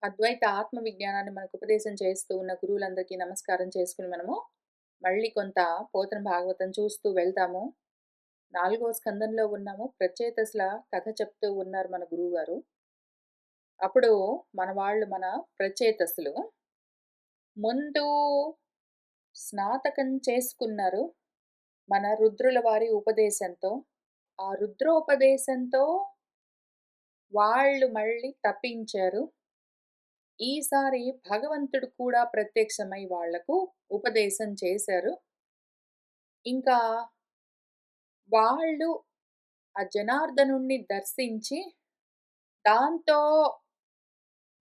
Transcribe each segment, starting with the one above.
అద్వైత ఆత్మ విజ్ఞానాన్ని మనకు ఉపదేశం చేస్తూ ఉన్న గురువులందరికీ నమస్కారం చేసుకుని మనము మళ్ళీ కొంత పోతన భాగవతం చూస్తూ వెళ్తాము. 4వ స్కందంలో ఉన్నాము. ప్రచేతసుల కథ చెప్తూ ఉన్నారు మన గురువుగారు. అప్పుడు మన ప్రచేతసులు ముందు స్నాతకం చేసుకున్నారు మన రుద్రుల వారి ఉపదేశంతో. ఆ రుద్రోపదేశంతో వాళ్ళు మళ్ళీ తప్పించారు. ఈసారి భగవంతుడు కూడా ప్రత్యక్షమై వాళ్లకు ఉపదేశం చేశారు. ఇంకా వాళ్ళు ఆ జనార్దనుణ్ణి దర్శించి దాంతో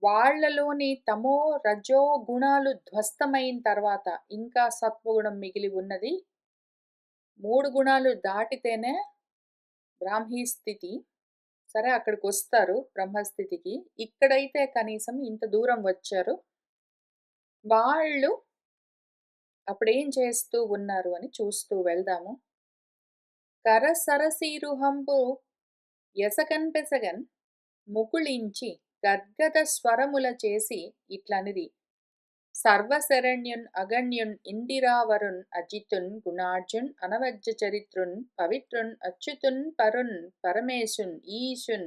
వాళ్ళలోని తమో రజో గుణాలు ధ్వస్తమైన తర్వాత ఇంకా సత్వగుణం మిగిలి ఉన్నది. 3 గుణాలు దాటితేనే బ్రాహ్మీ స్థితి. సరే అక్కడికొస్తారు బ్రహ్మస్థితికి. ఇక్కడైతే కనీసం ఇంత దూరం వచ్చారు. వాళ్ళు అప్పుడేం చేస్తూ ఉన్నారు అని చూస్తూ వెళ్దాము. కరసరసీరుహంబు ఎసగన్ ముకుళించి గద్గద స్వరముల చేసి ఇట్లనిది. సర్వశరణ్యున్ అగణ్యున్ ఇందిరావరున్ అజితున్ గుణార్జున్ అనవజ్య చరిత్రున్ పవిత్రున్ అచ్యుతున్ పరున్ పరమేశున్ ఈశున్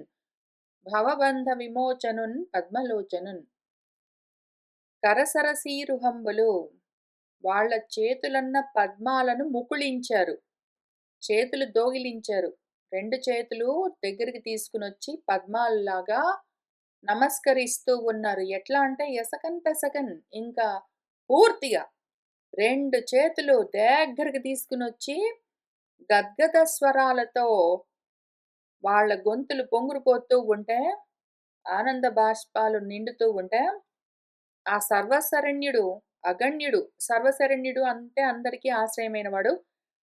భవబంధ విమోచనున్ పద్మలోచనున్. కరసరసీరుహంబులు వాళ్ళ చేతులన్న పద్మాలను ముకుళించారు, చేతులు దోగిలించారు. 2 చేతులు దగ్గరికి తీసుకునొచ్చి పద్మాల్లాగా నమస్కరిస్తూ ఉన్నారు. ఎట్లా అంటే ఎసకన్ పెసకన్, ఇంకా పూర్తిగా 2 చేతులు దగ్గరికి తీసుకునొచ్చి గద్గద స్వరాలతో వాళ్ళ గొంతులు పొంగురుపోతూ ఉంటే, ఆనంద బాష్పాలు నిండుతూ ఉంటే, ఆ సర్వశరణ్యుడు అగణ్యుడు, సర్వశరణ్యుడు అంటే అందరికీ ఆశ్రయమైన వాడు,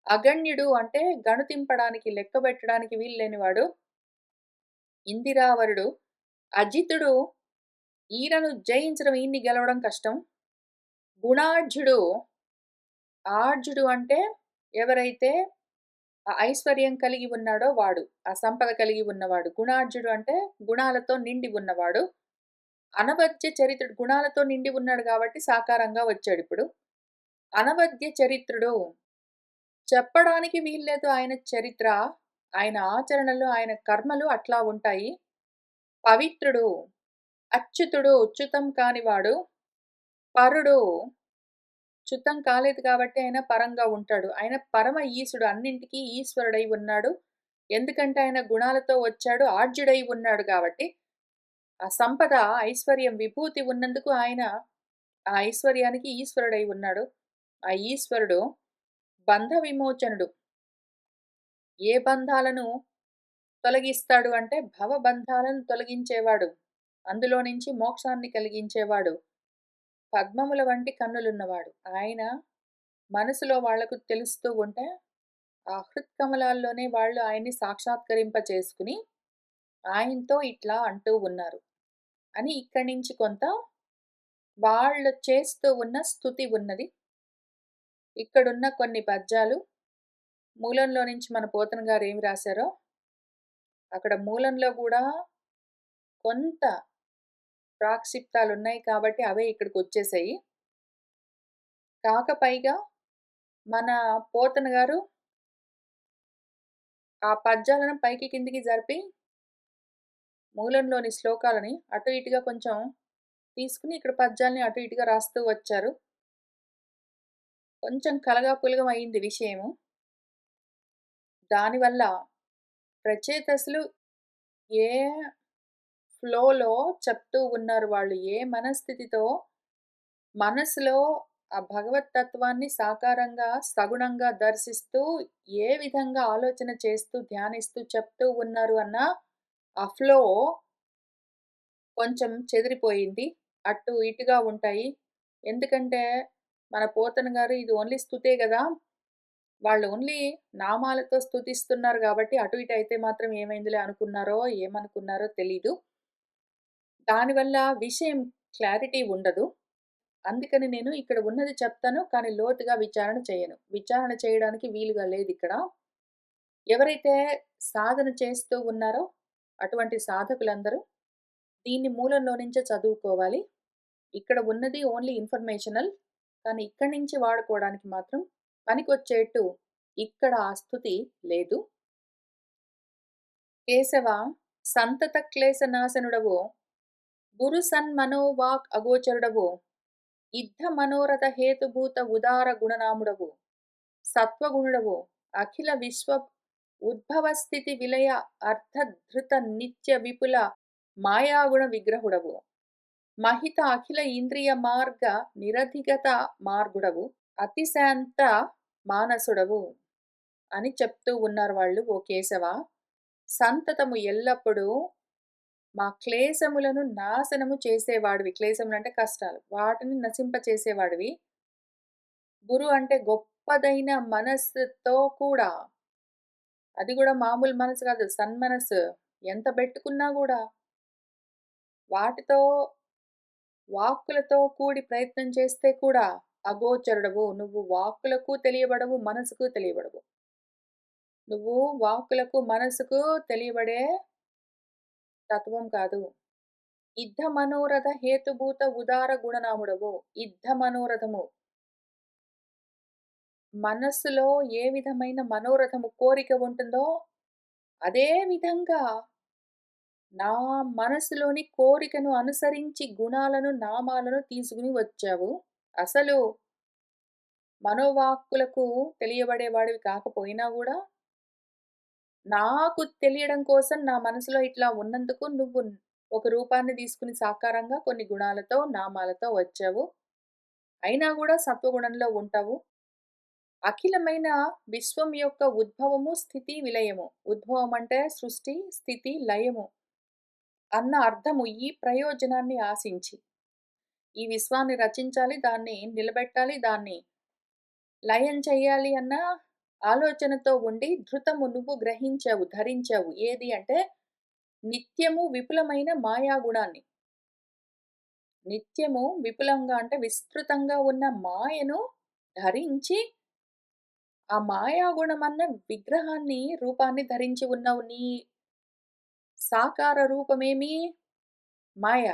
అగణ్యుడు అంటే గణుతింపడానికి లెక్కబెట్టడానికి వీల్లేనివాడు, ఇందిరావరుడు, అజితుడు, ఈయనను జయించడం, ఈయన్ని గెలవడం కష్టం. గుణాఢ్యుడు, ఆఢ్యుడు అంటే ఎవరైతే ఆ ఐశ్వర్యం కలిగి ఉన్నాడో వాడు, ఆ సంపద కలిగి ఉన్నవాడు. గుణాఢ్యుడు అంటే గుణాలతో నిండి ఉన్నవాడు. అనవద్య చరిత్రుడు, గుణాలతో నిండి ఉన్నాడు కాబట్టి సాకారంగా వచ్చాడిప్పుడు. అనవద్య చరిత్రుడు, చెప్పడానికి వీల్లేదు ఆయన చరిత్ర, ఆయన ఆచరణలు, ఆయన కర్మలు అట్లా ఉంటాయి. పవిత్రుడు, అచ్యుతుడు, చ్యుతం కానివాడు. పరుడు, చ్యుతం కాలేదు కాబట్టి ఆయన పరంగా ఉంటాడు. ఆయన పరమ ఈశుడు, అన్నింటికీ ఈశ్వరుడై ఉన్నాడు. ఎందుకంటే ఆయన గుణాలతో వచ్చాడు, ఆర్జుడై ఉన్నాడు కాబట్టి. ఆ సంపద, ఐశ్వర్యం, విభూతి ఉన్నందుకు ఆయన ఆ ఐశ్వర్యానికి ఈశ్వరుడై ఉన్నాడు. ఆ ఈశ్వరుడు బంధ విమోచనుడు. ఏ బంధాలను తొలగిస్తాడు అంటే భవబంధాలను తొలగించేవాడు, అందులో నుంచి మోక్షాన్ని కలిగించేవాడు, పద్మముల వంటి కన్నులున్నవాడు. ఆయన మనసులో వాళ్లకు తెలుస్తూ ఉంటే ఆ హృత్కమలాల్లోనే వాళ్ళు ఆయన్ని సాక్షాత్కరింప చేసుకుని ఆయనతో ఇట్లా అంటూ ఉన్నారు అని ఇక్కడి నుంచి కొంత వాళ్ళు చేస్తూ ఉన్న స్తుతి ఉన్నది. ఇక్కడున్న కొన్ని పద్యాలు మూలంలో నుంచి మన పోతన గారు ఏమి రాశారో అక్కడ మూలంలో కూడా కొంత ప్రాక్షిప్తాలు ఉన్నాయి కాబట్టి అవే ఇక్కడికి వచ్చేసాయి. కాకపైగా మన పోతన గారు ఆ పద్యాలను పైకి కిందికి జరిపి మూలంలోని శ్లోకాలని అటు ఇటుగా కొంచెం తీసుకుని ఇక్కడ పద్యాల్ని అటు ఇటుగా రాస్తూ వచ్చారు. కొంచెం కలగాపులగం అయింది విషయము. దానివల్ల ప్రచేతసులు ఏ ఫ్లోలో చెప్తూ ఉన్నారు, వాళ్ళు ఏ మనస్థితితో మనసులో ఆ భగవతత్వాన్ని సాకారంగా సగుణంగా దర్శిస్తూ ఏ విధంగా ఆలోచన చేస్తూ ధ్యానిస్తూ చెప్తూ ఉన్నారు అన్న ఆ ఫ్లో కొంచెం చెదిరిపోయింది, అటు ఇటుగా ఉంటాయి. ఎందుకంటే మన పోతన గారు ఇది ఓన్లీ స్తుతే కదా, వాళ్ళు ఓన్లీ నామాలతో స్తుతిస్తున్నారు కాబట్టి అటు ఇటు అయితే మాత్రం ఏమైందిలే అనుకున్నారో ఏమనుకున్నారో తెలీదు. దానివల్ల విషయం క్లారిటీ ఉండదు. అందుకని నేను ఇక్కడ ఉన్నది చెప్తాను, కానీ లోతుగా విచారణ చేయను. విచారణ చేయడానికి వీలుగా లేదు ఇక్కడ. ఎవరైతే సాధన చేస్తూ ఉన్నారో అటువంటి సాధకులందరూ దీన్ని మూలంలో నుంచే చదువుకోవాలి. ఇక్కడ ఉన్నది ఓన్లీ ఇన్ఫర్మేషనల్. కానీ ఇక్కడి నుంచి వాడుకోవడానికి మాత్రం పనికొచ్చేట్టు ఇక్కడ ఆ స్థుతి లేదు. కేశవ సంతత క్లేశ నాశనుడవో, గురు సన్మనోవాక్ అగోచరుడవో, ఇద్ధ మనోరథ హేతుభూత ఉదార గుణనాముడవు, సత్వగుణుడవో, అఖిల విశ్వ ఉద్భవ స్థితి విలయ అర్థధృత నిత్య విపుల మాయాగుణ విగ్రహుడవు, మహిత అఖిల ఇంద్రియ మార్గ నిరధిగత మార్గుడవు, అతిశాంత మానసుడవు అని చెప్తూ ఉన్నారు వాళ్ళు. ఓ కేశవ, సంతతము ఎల్లప్పుడూ మా క్లేశములను నాశనము చేసేవాడివి. క్లేశములు అంటే కష్టాలు. వాటిని నశింపచేసేవాడివి. గురు అంటే గొప్పదైన మనస్సుతో కూడా, అది కూడా మామూలు మనసు కాదు, సన్మనస్సు. ఎంత పెట్టుకున్నా కూడా వాటితో వాక్కులతో కూడి ప్రయత్నం చేస్తే కూడా అగోచరుడవు. నువ్వు వాక్కులకు తెలియబడవు, మనసుకు తెలియబడవు. నువ్వు వాక్కులకు మనసుకు తెలియబడే తత్వం కాదు. ఇద్ధ మనోరథ హేతుభూత ఉదార గుణనాముడవు. ఇద్ధ మనోరథము, మనస్సులో ఏ విధమైన మనోరథము కోరిక ఉంటుందో అదే విధంగా నా మనసులోని కోరికను అనుసరించి గుణాలను, నామాలను తీసుకుని వచ్చావు. అసలు మనోవాక్కులకు తెలియబడేవాడివి కాకపోయినా గూడా, నాకు తెలియడం కోసం నా మనసులో ఇట్లా ఉన్నందుకు నువ్వు ఒక రూపాన్ని తీసుకుని సాకారంగా కొన్ని గుణాలతో, నామాలతో వచ్చావు. అయినా గూడా సత్వగుణంలో ఉంటావు. అఖిలమైన విశ్వం యొక్క ఉద్భవము, స్థితి, విలయము. ఉద్భవం అంటే సృష్టి, స్థితి, లయము అన్న అర్థము ఈ ప్రయోజనాన్ని ఆశించి. ఈ విశ్వాన్ని రచించాలి, దాన్ని నిలబెట్టాలి, దాన్ని లయం చెయ్యాలి అన్న ఆలోచనతో ఉండి ధృతము నువ్వు గ్రహించావు, ధరించావు. ఏది అంటే నిత్యము విపులమైన మాయాగుణాన్ని. నిత్యము విపులంగా అంటే విస్తృతంగా ఉన్న మాయను ధరించి, ఆ మాయాగుణమన్న విగ్రహాన్ని, రూపాన్ని ధరించి ఉన్నావు. నీ సాకార రూపమేమి? మాయ.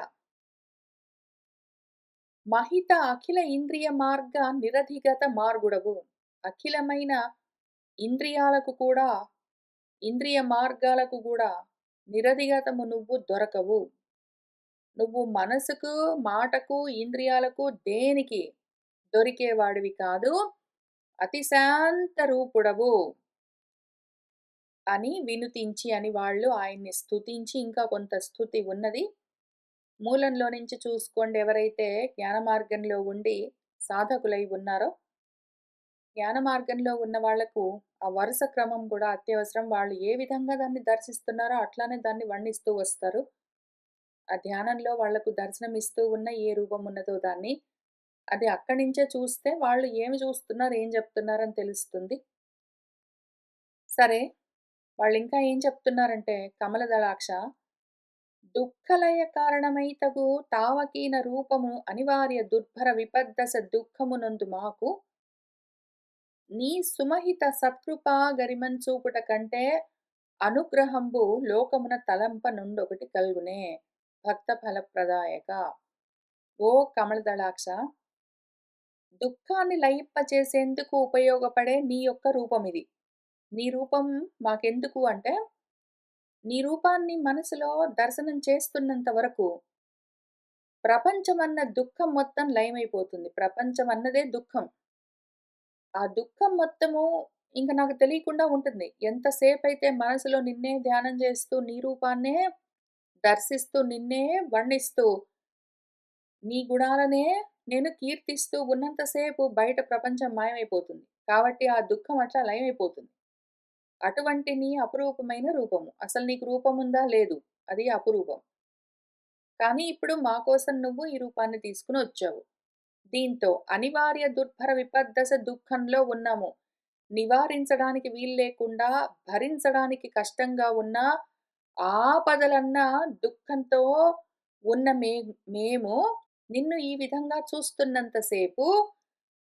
మహిత అఖిల ఇంద్రియ మార్గ నిరధిగత మార్గుడవు. అఖిలమైన ఇంద్రియాలకు కూడా, ఇంద్రియ మార్గాలకు కూడా నిరధిగతము నువ్వు దొరకవు. నువ్వు మనసుకు, మాటకు, ఇంద్రియాలకు దేనికి దొరికేవాడివి కాదు. అతిశాంత రూపుడవు అని వినుతించి అని వాళ్ళు ఆయన్ని స్తుతించి, ఇంకా కొంత స్తుతి ఉన్నది. మూలంలో నుంచి చూసుకోండి. ఎవరైతే జ్ఞాన మార్గంలో ఉండి సాధకులై ఉన్నారో, జ్ఞాన మార్గంలో ఉన్న వాళ్లకు ఆ వరుస క్రమం కూడా అత్యవసరం. వాళ్ళు ఏ విధంగా దాన్ని దర్శిస్తున్నారో అట్లానే దాన్ని వర్ణిస్తూ వస్తారు. ఆ ధ్యానంలో వాళ్లకు దర్శనం ఇస్తూ ఉన్న ఏ రూపం ఉన్నదో దాన్ని, అది అక్కడి నుంచే చూస్తే వాళ్ళు ఏమి చూస్తున్నారు, ఏం చెప్తున్నారని తెలుస్తుంది. సరే, వాళ్ళు ఇంకా ఏం చెప్తున్నారంటే, కమలదళాక్ష, దుఃఖలయ కారణమైతగు తావకీన రూపము అనివార్య దుర్భర విపద్దస దుఃఖమునందు మాకు నీ సుమహిత సత్కృపా గరిమంచూపుట కంటే అనుగ్రహంబు లోకమున తలంప నుండొకటి కల్గునే. భక్త ఫలప్రదాయక. ఓ కమలదళాక్ష, దుఃఖాన్ని లయింపచేసేందుకు ఉపయోగపడే నీ యొక్క రూపం ఇది. నీ రూపం మాకెందుకు అంటే, నీ రూపాన్ని మనసులో దర్శనం చేస్తున్నంత వరకు ప్రపంచమన్న దుఃఖం మొత్తం లయమైపోతుంది. ప్రపంచం అన్నదే దుఃఖం. ఆ దుఃఖం మొత్తము ఇంక నాకు తెలియకుండా ఉంటుంది. ఎంతసేపైతే మనసులో నిన్నే ధ్యానం చేస్తూ, నీ రూపాన్నే దర్శిస్తూ, నిన్నే వర్ణిస్తూ, నీ గుణాలనే నేను కీర్తిస్తూ ఉన్నంత సేపు బయట ప్రపంచం మాయమైపోతుంది. కాబట్టి ఆ దుఃఖం అట్లా లయమైపోతుంది. అటువంటి నీ అపురూపమైన రూపము. అసలు నీకు రూపముందా? లేదు. అది అపురూపం. కానీ ఇప్పుడు మా కోసం నువ్వు ఈ రూపాన్ని తీసుకుని వచ్చావు. దీంతో అనివార్య దుర్భర విపద్దస దుఃఖంలో ఉన్నాము. నివారించడానికి వీల్లేకుండా, భరించడానికి కష్టంగా ఉన్న ఆపదలన్న దుఃఖంతో ఉన్న మేము నిన్ను ఈ విధంగా చూస్తున్నంతసేపు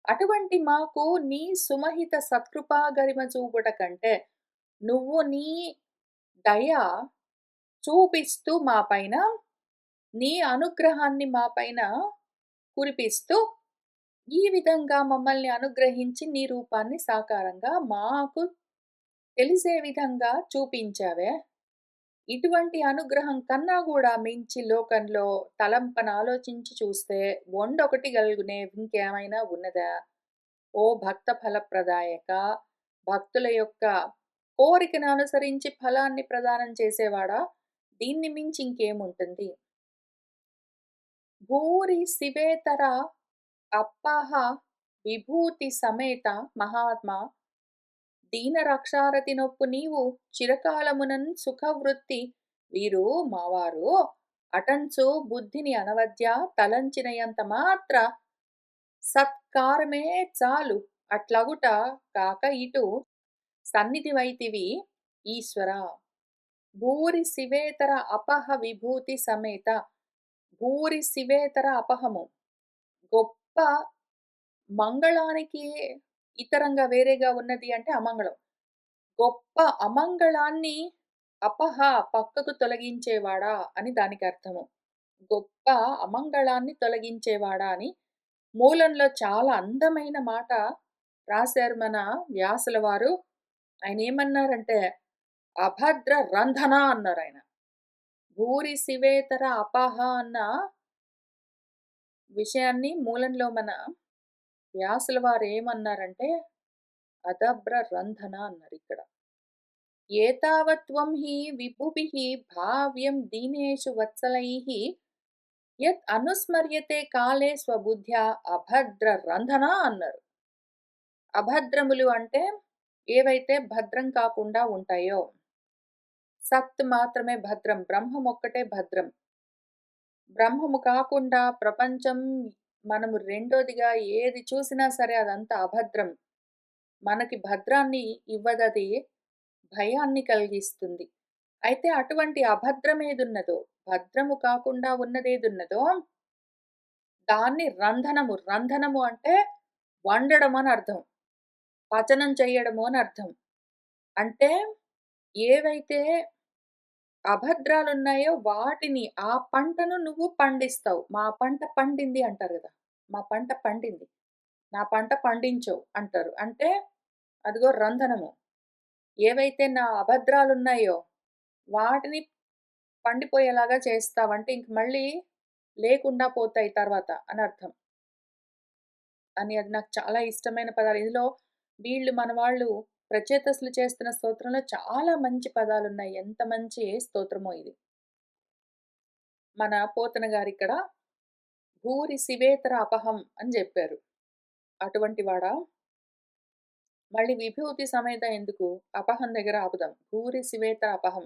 అటువంటి మాకు నీ సుమహిత సత్కృపా గరిమ చూపుట కంటే నువ్వు నీ దయ చూపిస్తూ మా పైన నీ అనుగ్రహాన్ని మా పైన కురిపిస్తూ, ఈ విధంగా మమ్మల్ని అనుగ్రహించి నీ రూపాన్ని సాకారంగా మాకు తెలిసే విధంగా చూపించావే. ఇటువంటి అనుగ్రహం కన్నా గూడా మించి లోకంలో తలంపనాలోచించి చూస్తే వండొకటి గలుగునే ఇంకేమైనా ఉన్నదా? ఓ భక్త ఫలప్రదాయక, భక్తుల యొక్క కోరికను అనుసరించి ఫలాన్ని ప్రదానం చేసేవాడా, దీన్ని మించి ఇంకేముంటుంది? భూరి శివేతర అప్పహ విభూతి సమేత మహాత్మా దీన రక్షారతి నొప్పు నీవు చిరకాలమునన్ సుఖవృత్తి వీరు మావారు అటంచు బుద్ధిని అనవద్య తలంచినయంత మాత్ర సత్కారమే చాలు అట్లగుట కాక ఇటు సన్నిధివైతివి ఈశ్వర భూరి శివేతర అపహ విభూతి సమేత భూరి శివేతర అపహము గొప్ప మంగళానికి ఇతరంగా వేరేగా ఉన్నది అంటే అమంగళం. గొప్ప అమంగళాన్ని అపహ పక్కకు తొలగించేవాడా అని దానికి అర్థము. గొప్ప అమంగళాన్ని తొలగించేవాడా అని మూలంలో చాలా అందమైన మాట రాశారు మన వ్యాసుల వారు. ఆయనేమన్నారంటే, అభద్ర రంధన అన్నారాయన. భూరి శివేతర అపహ అన్న విషయాన్ని మూలంలో మన వ్యాసుల వారేమన్నారంటే, అదభ్ర రంధన అన్నారిక్కడ. ఏతావత్వం హి విభుభిః భావ్యం దీనేషు వత్సలైః యత్ అనుస్మర్యతే కాలే స్వబుద్ధ్యా అభద్ర రంధన అన్నారు. అభద్రములు అంటే ఏవైతే భద్రం కాకుండా ఉంటాయో. సత్ మాత్రమే భద్రం. బ్రహ్మం ఒక్కటే భద్రం. బ్రహ్మము కాకుండా ప్రపంచం మనము రెండోదిగా ఏది చూసినా సరే అదంతా అభద్రం. మనకి భద్రాన్ని ఇవ్వదది, భయాన్ని కలిగిస్తుంది. అయితే అటువంటి అభద్రమేదున్నదో, భద్రము కాకుండా ఉన్నదేదున్నదో, దాన్ని రంధనము. రంధనము అంటే వండడం అని అర్థం. పచనం చేయడము అని అర్థం. అంటే ఏవైతే అభద్రాలున్నాయో వాటిని, ఆ పంటను నువ్వు పండిస్తావు. మా పంట పండింది అంటారు గదా! మా పంట పండింది. నా పంట పండించవు అంటారు. అంటే అదిగో రంధనము. ఏవైతే నా అభద్రాలున్నాయో వాటిని పండిపోయేలాగా చేస్తావంటే ఇంక మళ్ళీ లేకుండా పోతాయి తర్వాత అనర్థం. అని అది నాకు చాలా ఇష్టమైన పదాలు. ఇందులో వీళ్ళు మన వాళ్ళు ప్రచేతసులు చేస్తున్న స్తోత్రంలో చాలా మంచి పదాలున్నాయి. ఎంత మంచి స్తోత్రమో ఇది. మన పోతన గారిక్కడ భూరి శివేతర అపహం అని జెప్పారు. అటువంటి వాడా మళ్ళీ విభూతి సమేత ఎందుకు? అపహం దగ్గర ఆపుదాం. భూరి శివేతర అపహం.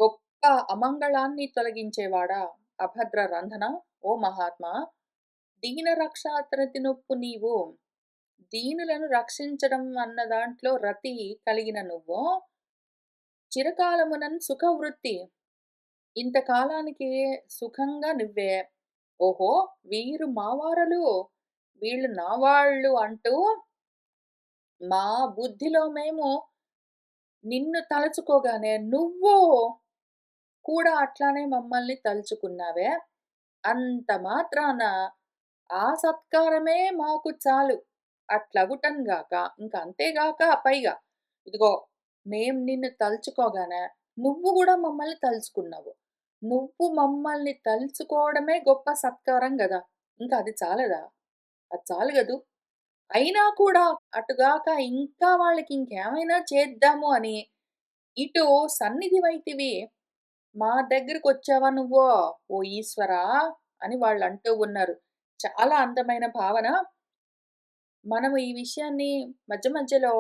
గొప్ప అమంగళాన్ని తొలగించేవాడా అభద్ర రంధన ఓ మహాత్మా దీన రక్షాత్రతి నొప్పు నీవు దీనులను రక్షించడం అన్న దాంట్లో రతి కలిగిన నువ్వు చిరకాలమునన్ సుఖవృత్తి ఇంతకాలానికి సుఖంగా నువ్వే ఓహో వీరు మావారలు వీళ్ళు నా వాళ్ళు అంటూ మా బుద్ధిలో మేము నిన్ను తలుచుకోగానే నువ్వు కూడా అట్లానే మమ్మల్ని తలుచుకున్నావే అంత మాత్రాన ఆ సత్కారమే మాకు చాలు అట్లగుటంగాక ఇంక అంతేగాక పైగా ఇదిగో మేం నిన్ను తలుచుకోగానే నువ్వు కూడా మమ్మల్ని తలుచుకున్నావు. నువ్వు మమ్మల్ని తలుచుకోవడమే గొప్ప సత్కారం గదా! ఇంక అది చాలదా? అది చాలు గదూ! అయినా కూడా అటుగాక ఇంకా వాళ్ళకి ఇంకేమైనా చేద్దాము అని ఇటు సన్నిధివైతివి మా దగ్గరకొచ్చావా నువ్వు ఓ ఈశ్వరా అని వాళ్ళంటూ ఉన్నారు. చాలా అందమైన భావన. మనము ఈ విషయాన్ని మధ్య మధ్యలో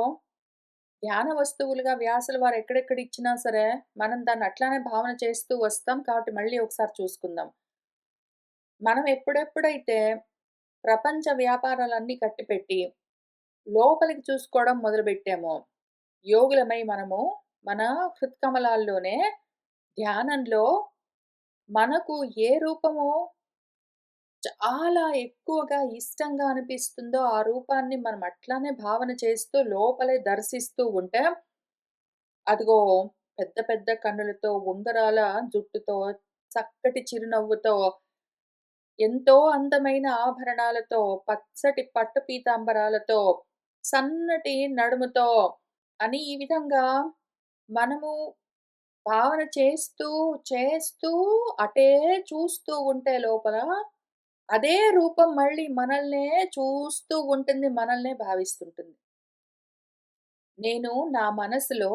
ధ్యాన వస్తువులుగా వ్యాసుల వారు ఎక్కడెక్కడ ఇచ్చినా సరే, మనం దాన్ని అట్లానే భావన చేస్తూ వస్తాం. కాబట్టి మళ్ళీ ఒకసారి చూసుకుందాం. మనం ఎప్పుడెప్పుడైతే ప్రపంచ వ్యాపారాలన్నీ కట్టిపెట్టి, లోపలికి చూసుకోవడం మొదలుపెట్టామో, యోగులమై మనము మన హృత్కమలాల్లోనే ధ్యానంలో మనకు ఏ రూపమో చాలా ఎక్కువగా ఇష్టంగా అనిపిస్తుందో ఆ రూపాన్ని మనం అట్లానే భావన చేస్తూ లోపలే దర్శిస్తూ ఉంటే, అదిగో పెద్ద పెద్ద కన్నులతో, ఉంగరాల జుట్టుతో, చక్కటి చిరునవ్వుతో, ఎంతో అందమైన ఆభరణాలతో, పచ్చటి పట్టు పీతాంబరాలతో, సన్నటి నడుముతో అని ఈ విధంగా మనము భావన చేస్తూ, చేస్తూ అటే చూస్తూ ఉంటే లోపల, అదే రూపం మళ్ళీ మనల్నే చూస్తూ ఉంటుంది. మనల్నే భావిస్తుంటుంది. నేను నా మనసులో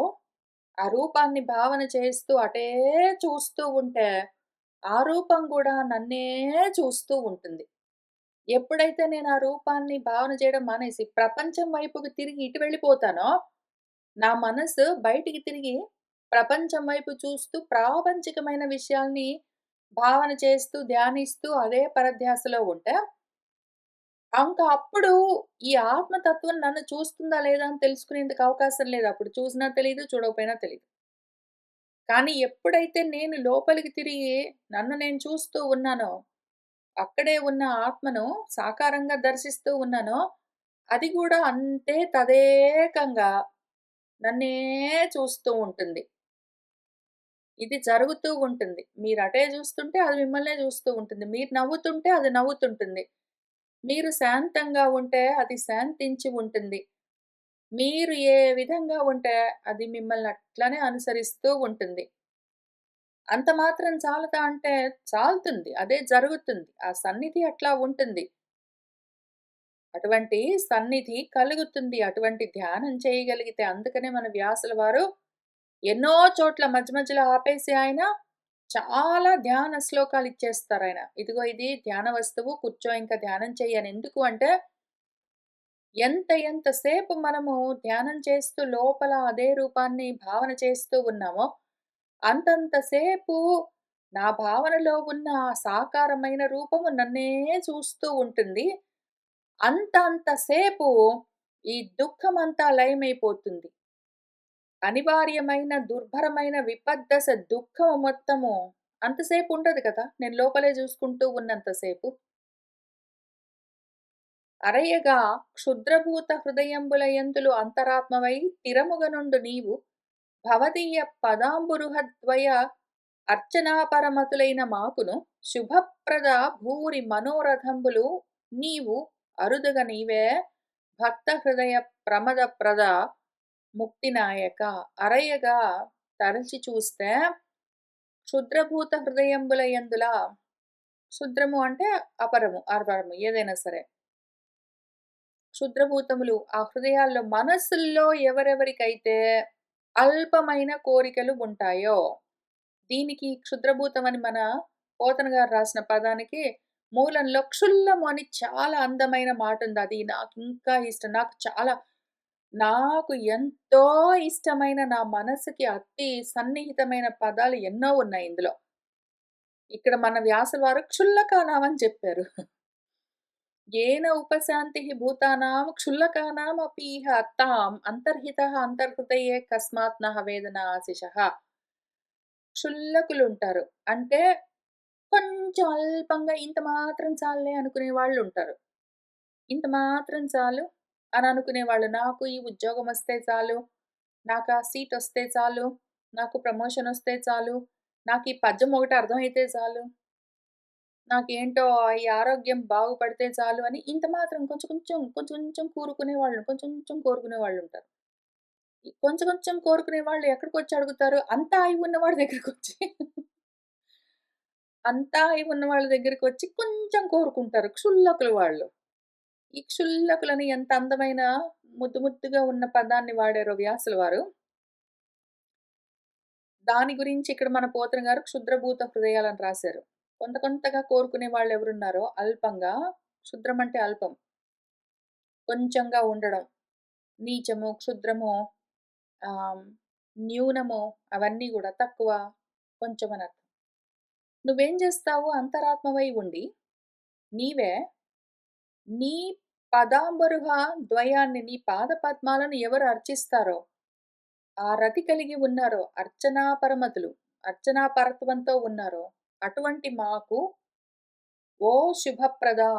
ఆ రూపాన్ని భావన చేస్తూ అటే చూస్తూ ఉంటే, ఆ రూపం గూడా నన్నే చూస్తూ ఉంటుంది. ఎప్పుడైతే నేను ఆ రూపాన్ని భావన చేయడం మానేసి, ప్రపంచం వైపుకి తిరిగి ఇటు వెళ్ళిపోతానో, నా మనసు బయటికి తిరిగి ప్రపంచం వైపు చూస్తూ, ప్రాపంచికమైన విషయాల్ని భావన చేస్తూ, ధ్యానిస్తూ అదే పరధ్యాసలో ఉంటే, అప్పుడు ఈ ఆత్మతత్వం నన్ను చూస్తుందా లేదా అని తెలుసుకునేందుకు అవకాశం లేదు. అప్పుడు చూసినా తెలీదు, చూడకపోయినా తెలీదు. కానీ ఎప్పుడైతే నేను లోపలికి తిరిగి నన్ను నేను చూస్తూ ఉన్నానో, అక్కడే ఉన్న ఆత్మను సాకారంగా దర్శిస్తూ ఉన్నానో, అది గూడా అంతే తదేకంగా నన్నే చూస్తూ ఉంటుంది. ఇది జరుగుతూ ఉంటుంది. మీరటే జూస్తుంటే అది మిమ్మల్నే జూస్తూ ఉంటుంది. మీరు నవ్వుతుంటే అది నవ్వుతుంటుంది. మీరు శాంతంగా ఉంటే అది శాంతించి ఉంటుంది. మీరు ఏ విధంగా ఉంటే అది మిమ్మల్ని అట్లనే అనుసరిస్తూ ఉంటుంది. అంత మాత్రం చాలదా అంటే చాలుతుంది. అదే జరుగుతుంది. ఆ సన్నిధి అట్లా ఉంటుంది. అటువంటి సన్నిధి కలుగుతుంది. అటువంటి ధ్యానం చేయగలిగితే అందుకనే మన వ్యాసుల వారు ఎన్నో చోట్ల మధ్య మధ్యలో ఆపేసి ఆయన చాలా ధ్యాన శ్లోకాలు ఇచ్చేస్తారాయన. ఇదిగో ఇది ధ్యాన వస్తువు కూర్చో ఇంకా ధ్యానం చెయ్యి అని. ఎందుకు అంటే ఎంత సేపు మనము ధ్యానం చేస్తూ లోపల అదే రూపాన్ని భావన చేస్తూ ఉన్నామో, అంతంత సేపు నా భావనలో ఉన్న ఆ సాకారమైన రూపము నన్నే చూస్తూ ఉంటుంది. అంత సేపు ఈ దుఃఖమంతా లయమైపోతుంది. అనివార్యమైన, దుర్భరమైన విపద్దశ దుఃఖము మొత్తము అంతసేపు ఉండదు కదా! నేను లోపలే జూసుకుంటూ ఉన్నంత సేపు. అరయగా క్షుద్రభూత హృదయంబులయందులు అంతరాత్మవై తిరముగనుండు నీవు భవదీయ పదాంబురుహద్వయ అర్చనాపరమతులైన మాకును శుభప్రద భూరి మనోరథంబులు నీవు అరుదుగ నీవే భక్త హృదయ ప్రమదప్రద ముక్తినాయక. అరయగా తరచి చూస్తే క్షుద్రభూత హృదయంబులయందుల, క్షుద్రము అంటే అపరము ఏదైనా సరే. క్షుద్రభూతములు ఆ హృదయాల్లో మనస్సుల్లో ఎవరెవరికైతే అల్పమైన కోరికలు ఉంటాయో, దీనికి క్షుద్రభూతం అని మన పోతన గారు రాసిన పదానికి మూలంలో క్షుల్లము అని చాలా అందమైన మాటుంది. అది నాకింకా ఇష్టం. నాకు ఎంతో ఇష్టమైన నా మనసుకి అతి సన్నిహితమైన పదాలు ఎన్నో ఉన్నాయి ఇందులో. ఇక్కడ మన వ్యాసుల వారు క్షుల్లకానాం అని చెప్పారు. ఏన ఉపశాంతిః భూతానాం క్షుల్లకానామపీహ తాం అంతర్హితః అంతర్హృదయే కస్మాత్ నః వేదనాశిషః. క్షుల్లకులుంటారు. అంటే కొంచెం అల్పంగా ఇంత మాత్రం చాలులే అనుకునే వాళ్ళుంటారు. ఇంత మాత్రం చాలు అని అనుకునేవాళ్ళు. నాకు ఈ ఉద్యోగమొస్తే చాలు, నాకా సీటొస్తే చాలు, నాకు ప్రమోషనొస్తే చాలు, నాకీ పద్యం ఒకటి అర్థమైతే చాలు. నాకేంటో ఈ ఆరోగ్యం బాగుపడితే చాలు అని ఇంత మాత్రం కొంచెం కొంచెం కోరుకునే వాళ్ళుంటారు. ఈ కొంచెం కోరుకునే వాళ్ళు ఎక్కడికొచ్చి అడుగుతారు? అంతా అయి ఉన్నవాడి దగ్గరికొచ్చి అంతా అయి ఉన్న వాళ్ళ దగ్గరికొచ్చి కొంచెం కోరుకుంటారు. క్షుల్లకులు వాళ్ళు. ఈ క్షుల్లకులని ఎంత అందమైన ముద్దుగా ఉన్న పదాన్ని వాడారో వ్యాసుల వారు. దాని గురించి ఇక్కడ మన పోతన గారు క్షుద్రభూత హృదయాలని రాశారు. కొంతగా కోరుకునే వాళ్ళెవరున్నారో అల్పంగా, క్షుద్రం అంటే అల్పం. కొంచెంగా ఉండడం. నీచము, క్షుద్రము, ఆహ్, న్యూనము అవన్నీ గూడా తక్కువ, కొంచెం అనర్థం. నువ్వేం జేస్తావు అంతరాత్మవై ఉండి, నీవే నీ పదాంబరుహ ద్వయాన్ని నీ పాద పద్మాలను ఎవరు అర్చిస్తారో, ఆ రతి కలిగి ఉన్నారో, అర్చనా పరమతులు, అర్చనా పరత్వంతో ఉన్నారో, అటువంటి మాకు ఓ శుభప్రదా!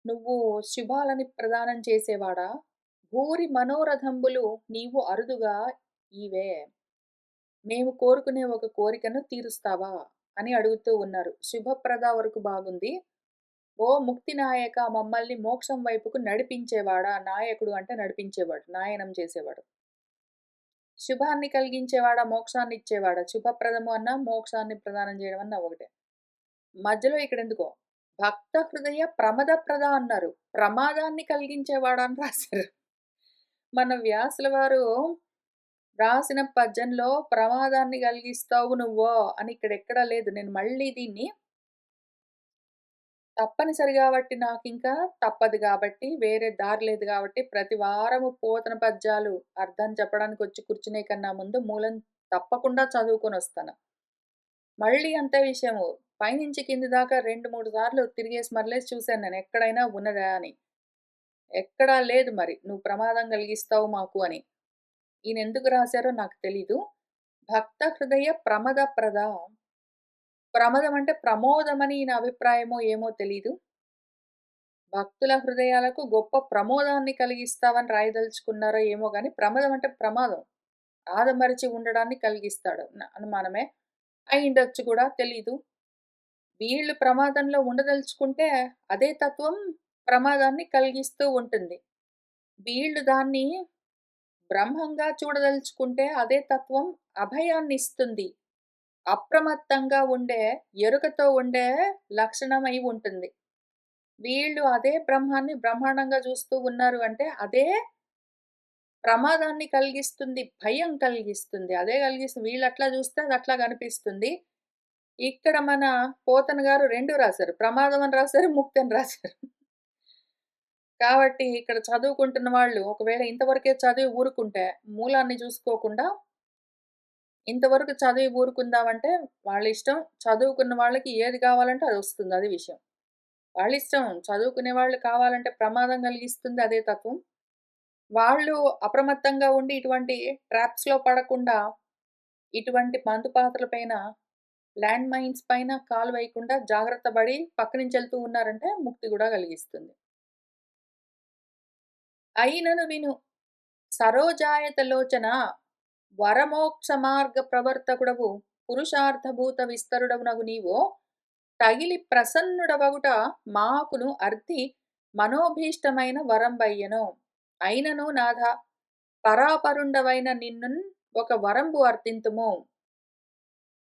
నువ్వు శుభాలని ప్రదానం చేసేవాడా? భూరి మనోరథంబులు నీవు అరుదుగా ఈవే. మేము కోరుకునే ఒక కోరికను తీరుస్తావా? అని అడుగుతూ ఉన్నారు. శుభప్రద వరకు బాగుంది. ఓ ముక్తినాయక మమ్మల్ని మోక్షం వైపుకు నడిపించేవాడా, నాయకుడు అంటే నడిపించేవాడు, నాయనం చేసేవాడు. శుభాన్ని కలిగించేవాడా, మోక్షాన్నిచ్చేవాడా, శుభప్రదము అన్నా, మోక్షాన్ని ప్రదానం చేయడం అన్నా ఒకటే. మధ్యలో ఇక్కడెందుకో భక్త హృదయ ప్రమదప్రద అన్నారు. ప్రమాదాన్ని కలిగించేవాడా అని రాశారు. మన వ్యాసుల వారు రాసిన పద్యంలో ప్రమాదాన్ని కలిగిస్తావు నువ్వో అని ఇక్కడెక్కడా లేదు. నేను మళ్ళీ దీన్ని తప్పనిసరి గాబట్టి నాకింకా తప్పదు గాబట్టి, వేరే దారి లేదు గాబట్టి, ప్రతి వారము పోతన పద్యాలు అర్థం చెప్పడానికొచ్చి కూర్చునే కన్నా ముందు మూలం తప్పకుండా చదువుకొనొస్తాను. మళ్ళీ అంతే విషయము. పైనుంచి కింది దాకా 2, 3 సార్లు తిరిగేసి మరలేసి చూసాను నేను. ఎక్కడైనా ఉన్నదా అని. ఎక్కడా లేదు మరి. నువ్వు ప్రమాదం కలిగిస్తావు మాకు అని. ఈయనెందుకు రాశారో నాకు తెలీదు. భక్త హృదయ ప్రమదప్రద. ప్రమదం అంటే ప్రమోదమని ఈయన అభిప్రాయమో ఏమో తెలీదు. భక్తుల హృదయాలకు గొప్ప ప్రమోదాన్ని కలిగిస్తావని రాయదలుచుకున్నారో ఏమో గాని, ప్రమదం అంటే ప్రమాదం. ఆదమరచి ఉండడాన్ని కలిగిస్తాడు. అనుమానమే. అయ్యుండొచ్చు కూడా తెలీదు. వీళ్ళు ప్రమాదంలో ఉండదలుచుకుంటే అదే తత్వం ప్రమాదాన్ని కలిగిస్తూ ఉంటుంది. వీళ్ళు దాన్ని బ్రహ్మంగా చూడదలుచుకుంటే అదే తత్వం అభయాన్నిస్తుంది. అప్రమత్తంగా ఉండే, ఎరుకతో ఉండే లక్షణమై ఉంటుంది. వీళ్ళు అదే బ్రహ్మాన్ని బ్రహ్మాండంగా చూస్తూ ఉన్నారు అంటే, అదే ప్రమాదాన్ని కలిగిస్తుంది, భయం కలిగిస్తుంది. అదే కలిగిస్తుంది. వీళ్ళట్లా చూస్తే అదట్లా కనిపిస్తుంది. ఇక్కడ మన పోతన గారు 2 రాశారు. ప్రమాదం అని రాశారు, ముక్తి అని రాశారు. కాబట్టి ఇక్కడ చదువుకుంటున్న వాళ్ళు ఒకవేళ ఇంతవరకే చదివి ఊరుకుంటే, మూలాన్ని చూసుకోకుండా ఇంతవరకు చదివి ఊరుకుందామంటే వాళ్ళిష్టం. చదువుకున్న వాళ్ళకి ఏది కావాలంటే అదొస్తుంది. అది విషయం. వాళ్ళిష్టం. చదువుకునే వాళ్ళు కావాలంటే ప్రమాదం కలిగిస్తుంది అదే తత్వం. వాళ్ళు అప్రమత్తంగా ఉండి ఇటువంటి ట్రాప్స్‌లో పడకుండా, ఇటువంటి మందు పాత్రల పైన, ల్యాండ్ మైన్స్ పైన కాలు వేయకుండా జాగ్రత్త పడి పక్క నుంచి ఎళ్తూ ఉన్నారంటే ముక్తి గూడా కలిగిస్తుంది. అయినను విను సరోజాయత లోచన వరమోక్ష మార్గ ప్రవర్తకుడవు పురుషార్థభూత విస్తరుడవునగు నీవో తగిలి ప్రసన్నుడవగుట మాకును అర్థి మనోభీష్టమైన వరంబయ్యను. అయినను నాథ పరాపరుండవైన నిన్నున్ ఒక వరంబు అర్థింతుము.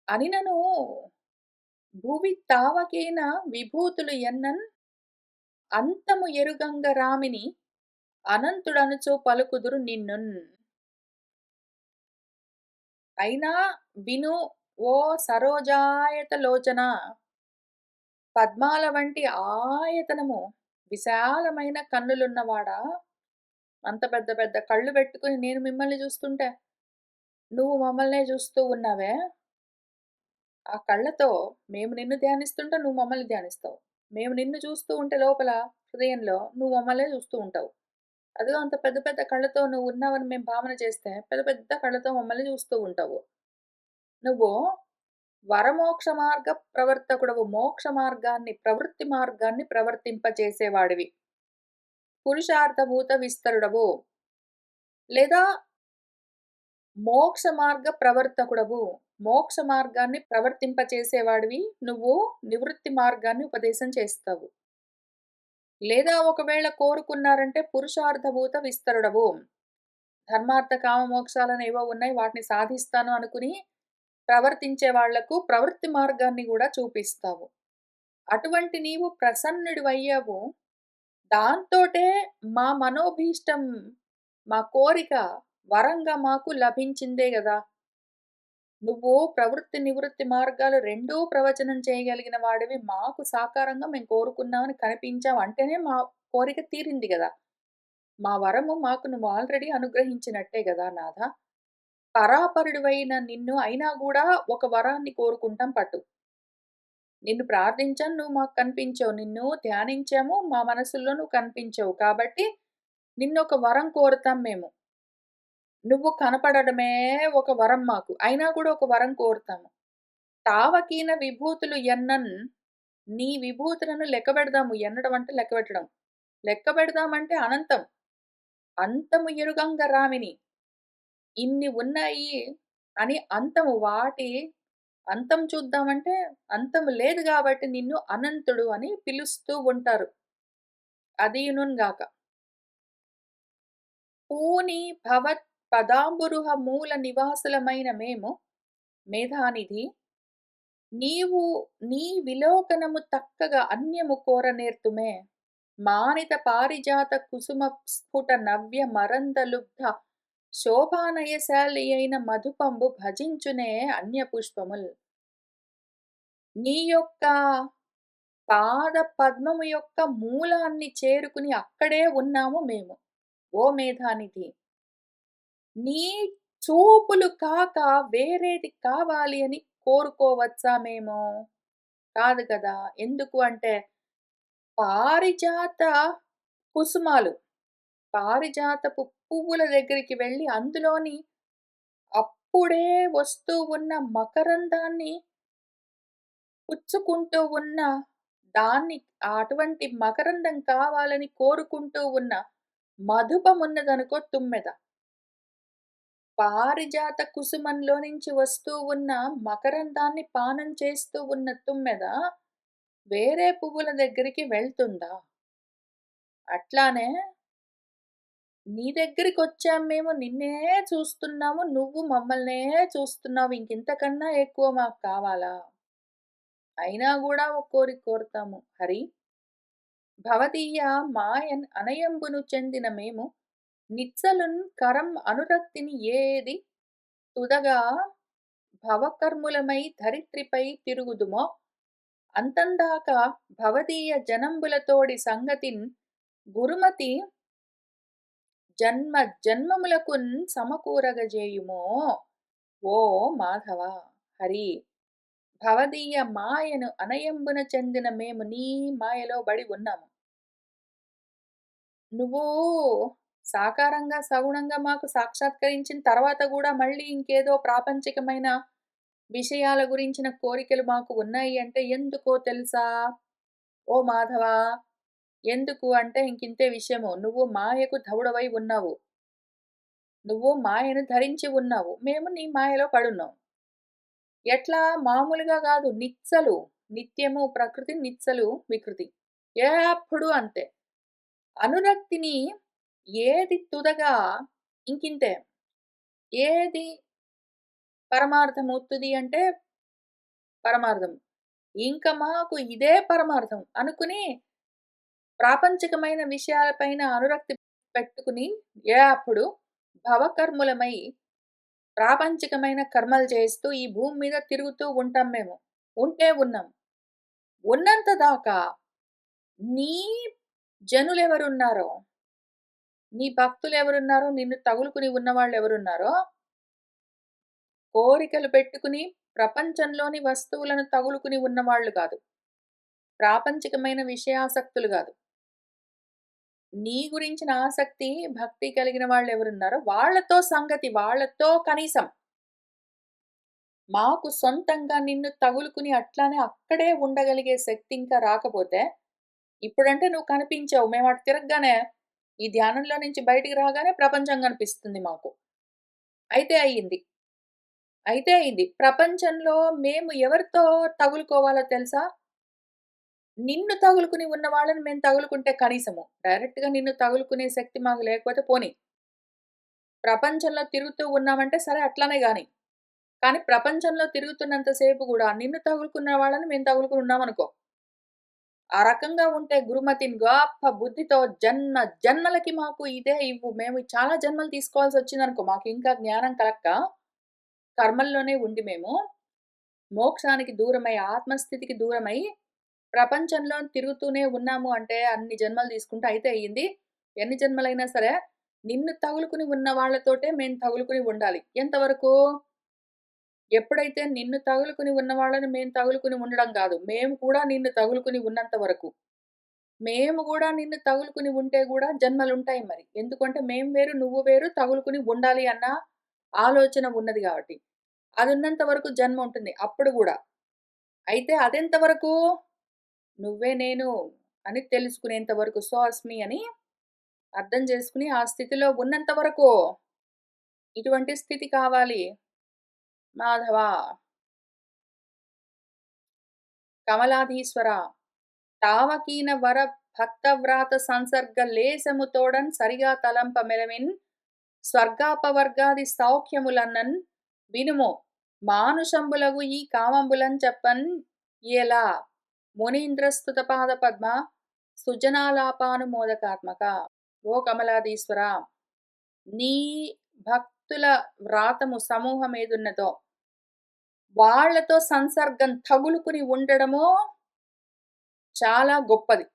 అనినను భువి తావకేన విభూతులు ఎన్నన్ అంతము ఎరుగంగ రామిని అనంతుడనుచు పలుకుదురు నిన్నున్. అయినా విను ఓ సరోజాయత లోచన, పద్మాల వంటి ఆయతనము విశాలమైన కన్నులున్నవాడా, అంత పెద్ద పెద్ద కళ్ళు పెట్టుకుని నేను మిమ్మల్ని చూస్తుంటే నువ్వు మమ్మల్నే చూస్తూ ఉన్నావే, ఆ కళ్ళతో మేము నిన్ను ధ్యానిస్తుంటే నువ్వు మమ్మల్ని ధ్యానిస్తావు. మేము నిన్ను చూస్తూ ఉంటే లోపల హృదయంలో నువ్వు మమ్మల్నే చూస్తూ ఉంటావు. అదిగో అంత పెద్ద పెద్ద కళ్ళతో నువ్వు ఉన్నావని మేము భావన చేస్తే పెద్ద పెద్ద కళ్ళతో మమ్మల్ని చూస్తూ ఉంటావు. నువ్వు వరమోక్ష మార్గ ప్రవర్తకుడవు. మోక్ష మార్గాన్ని, ప్రవృత్తి మార్గాన్ని ప్రవర్తింపచేసేవాడివి. పురుషార్థభూత విస్తరుడవు. లేదా మోక్ష మార్గ ప్రవర్తకుడవు. మోక్ష మార్గాన్ని ప్రవర్తింపచేసేవాడివి. నువ్వు నివృత్తి మార్గాన్ని ఉపదేశం చేస్తావు. లేదా ఒకవేళ కోరుకున్నారంటే పురుషార్థభూత విస్తరుడవు. ధర్మార్థ కామ మోక్షాలను ఏవో ఉన్నాయి వాటిని సాధిస్తాను అనుకుని ప్రవర్తించే వాళ్లకు ప్రవృత్తి మార్గాన్ని గూడా చూపిస్తావు. అటువంటి నీవు ప్రసన్నుడివయ్యావు. దాంతోటే మా మనోభీష్టం, మా కోరిక వరంగా మాకు లభించిందే గదా! నువ్వు ప్రవృత్తి, నివృత్తి మార్గాలు రెండూ ప్రవచనం చేయగలిగిన వాడివి. మాకు సాకారంగా మేము కోరుకున్నామని కనిపించావు అంటేనే మా కోరిక తీరింది గదా! మా వరము మాకు నువ్వు ఆల్రెడీ అనుగ్రహించినట్టే గదా నాథ! పరాపరుడివైన నిన్ను అయినా గూడా ఒక వరాన్ని కోరుకుంటాం పట్టు. నిన్ను ప్రార్థించాను, నువ్వు మాకు కనిపించావు. నిన్ను ధ్యానించాము, మా మనసుల్లో నువ్వు కనిపించావు. కాబట్టి నిన్నొక వరం కోరుతాం మేము. నువ్వు కనపడడమే ఒక వరం మాకు. అయినా కూడా ఒక వరం కోరుతాము. తావకీన విభూతులు ఎన్నన్ నీ విభూతులను లెక్కబెడదాము. ఎన్నడం అంటే లెక్కబెట్టడం. లెక్కబెడదామంటే అనంతం. అంతము ఎరుగంగ రామిని. ఇన్ని ఉన్నాయి అని అంతము వాటి అంతం చూద్దామంటే అంతం లేదు గాబట్టి నిన్ను అనంతుడు అని పిలుస్తూ ఉంటారు. అదీనుగాక. పూని భవత్ పదాంబురుహ మూల నివాసులమైన మేము మేధానిధి నీవు నీ విలోకనము తక్కగా అన్యము కోరనేర్తుమే. మానిత పారిజాత కుసుమ స్ఫుట నవ్య మరంద లుబ్ధ శోభానయశాలియైన మధుపంబు భజించునే అన్య పుష్పముల్. నీ యొక్క పాద పద్మము యొక్క మూలాన్ని చేరుకుని అక్కడే ఉన్నాము మేము. ఓ మేధానిధి! నీ చూపులు కాక వేరేది కావాలి అని కోరుకోవచ్చా మేము? కాదు కదా! ఎందుకు అంటే పారిజాత కుసుమాలు, పారిజాతపు పువ్వుల దగ్గరికి వెళ్ళి అందులోని అప్పుడే వస్తూ ఉన్న మకరందాన్ని పుచ్చుకుంటూ ఉన్న దాన్ని అటువంటి మకరందం కావాలని కోరుకుంటూ ఉన్న మధుపమున్నదనుకో తుమ్మెద. పారిజాత కుసుమంలో నుంచి వస్తూ ఉన్న మకరందాన్ని పానం చేస్తూ ఉన్న తుమ్మెద వేరే పువ్వుల దగ్గరికి వెళ్తుందా? అట్లానే నీ దగ్గరికొచ్చాం మేము నిన్నే చూస్తున్నాము. నువ్వు మమ్మల్నే చూస్తున్నావు. ఇంకింతకన్నా ఎక్కువ మాకు కావాలా? అయినా గూడా ఒక కోరిక కోరుతాము. హరి! భవదీయ మాయన్ అనయంబును చెందిన మేము నిత్సలున్ కరం అనురక్తిని ఏది తుదగా భవకర్ములమై ధరిత్రిపై తిరుగుదుమో అంతందాక భవదీయ జనంబులతోడి సంగతిన్ గురుమతి జన్మ జన్మములకున్ సమకూరగజేయుమో. ఓ మాధవ! హరి! భవదీయ మాయను అనయంబున చెందిన మేము నీ మాయలో బడి ఉన్నాము. నువ్వు సాకారంగా, సగుణంగా మాకు సాక్షాత్కరించిన తర్వాత గూడా మళ్ళీ ఇంకేదో ప్రాపంచికమైన విషయాల గురించిన కోరికలు మాకు ఉన్నాయి అంటే ఎందుకో తెలుసా? ఓ మాధవా! ఎందుకు అంటే ఇంకింతే విషయము. నువ్వు మాయకు ధవుడవై ఉన్నావు. నువ్వు మాయను ధరించి ఉన్నావు. మేము నీ మాయలో పడున్నాం. ఎట్లా? మామూలుగా గాదు. నిచ్చలు. నిత్యము ప్రకృతి, నిచ్చలు వికృతి. ఎప్పుడు అంతే. అనురక్తిని ఏది తుదగా ఇంకింతే. ఏది పరమార్థము తుది అంటే పరమార్థం. ఇంక మాకు ఇదే పరమార్థం అనుకుని ప్రాపంచికమైన విషయాలపైన అనురక్తి పెట్టుకుని అప్పుడు భవకర్ములమై ప్రాపంచికమైన కర్మలు చేస్తూ ఈ భూమి మీద తిరుగుతూ ఉంటాం మేము. ఉంటే ఉన్నాం. ఉన్నంత దాకా నీ జనులెవరున్నారో, నీ భక్తులెవరున్నారో, నిన్ను తగులుకుని ఉన్నవాళ్ళెవరున్నారో, కోరికలు పెట్టుకుని ప్రపంచంలోని వస్తువులను తగులుకుని ఉన్నవాళ్ళు గాదు. ప్రాపంచికమైన విషయాసక్తులు గాదు. నీ గురించిన ఆసక్తి, భక్తి కలిగిన వాళ్ళెవరున్నారో వాళ్ళతో సంగతి, వాళ్ళతో కనీసం. మాకు సొంతంగా నిన్ను తగులుకుని అట్లానే అక్కడే ఉండగలిగే శక్తి ఇంకా రాకపోతే, ఇప్పుడంటే నువ్వు కనిపించావు. మేము అటు తిరగగానే, ఈ ధ్యానంలో నుంచి బయటికి రాగానే ప్రపంచం కనిపిస్తుంది మాకు. అయితే అయింది. అయితే అయింది. ప్రపంచంలో మేము ఎవరితో తగులుకోవాలో తెలుసా? నిన్ను తగులుకుని ఉన్న వాళ్ళని మేము తగులుకుంటే కనీసము. డైరెక్ట్‌గా నిన్ను తగులుకునే శక్తి మాకు లేకపోతే పోనీ. ప్రపంచంలో తిరుగుతూ ఉన్నామంటే సరే అట్లానే గాని. కానీ ప్రపంచంలో తిరుగుతున్నంత సేపు గూడా నిన్ను తగులుకున్న వాళ్ళని మేము తగులుకొని ఉన్నామనుకో. ఆ రకంగా ఉంటే గురుమతిని గొప్ప బుద్ధితో జన్మ జన్మలకి మాకు ఇదే ఇవ్వు. మేము చాలా జన్మలు తీసుకోవాల్సొచ్చిందనుకో మాకు ఇంకా జ్ఞానం కలక్క, కర్మల్లోనే ఉండి మేము మోక్షానికి దూరమై, ఆత్మస్థితికి దూరమై ప్రపంచంలో తిరుగుతూనే ఉన్నాము అంటే అన్ని జన్మలు తీసుకుంటే అయితే అయ్యింది. ఎన్ని జన్మలైనా సరే నిన్ను తగులుకుని ఉన్న వాళ్ళతోటే మేము తగులుకుని ఉండాలి. ఎంతవరకు? ఎప్పుడైతే నిన్ను తగులుకుని ఉన్న వాళ్ళని మేము తగులుకుని ఉండడం గాదు. మేము కూడా నిన్ను తగులుకుని ఉన్నంత వరకు. మేము గూడా నిన్ను తగులుకుని ఉంటే గూడా జన్మలుంటాయి మరి. ఎందుకంటే మేము వేరు, నువ్వు వేరు తగులుకుని ఉండాలి అన్న ఆలోచన ఉన్నది గాబట్టి. అదున్నంత వరకు జన్మ ఉంటుంది. అప్పుడు గూడా. అయితే అదెంత వరకు? నువ్వే నేను అని తెలుసుకునేంత వరకు. సో అస్మి అని అర్థం చేసుకొని ఆ స్థితిలో ఉన్నంత వరకు ఇటువంటి స్థితి కావాలి మాధవ. కమలాధీశ్వర తావకీన వర భక్తవ్రాత సంసర్గ లేశము తోడన్ సరిగా తలంప మెలమిన్ స్వర్గాపవర్గాది సౌఖ్యములన్నన్ వినుము మానుషంబులగు ఈ కామంబులన్ చెప్పన్ ఎలా మునీంద్రస్తుత పాద పద్మ సుజనాలాపానుమోదకాత్మక. ఓ కమలాధీశ్వర, నీ భక్తుల వ్రాతము సమూహం ఏదున్నదో వాళ్లతో సంసర్గం తగులుకుని ఉండడము చాలా గొప్పది.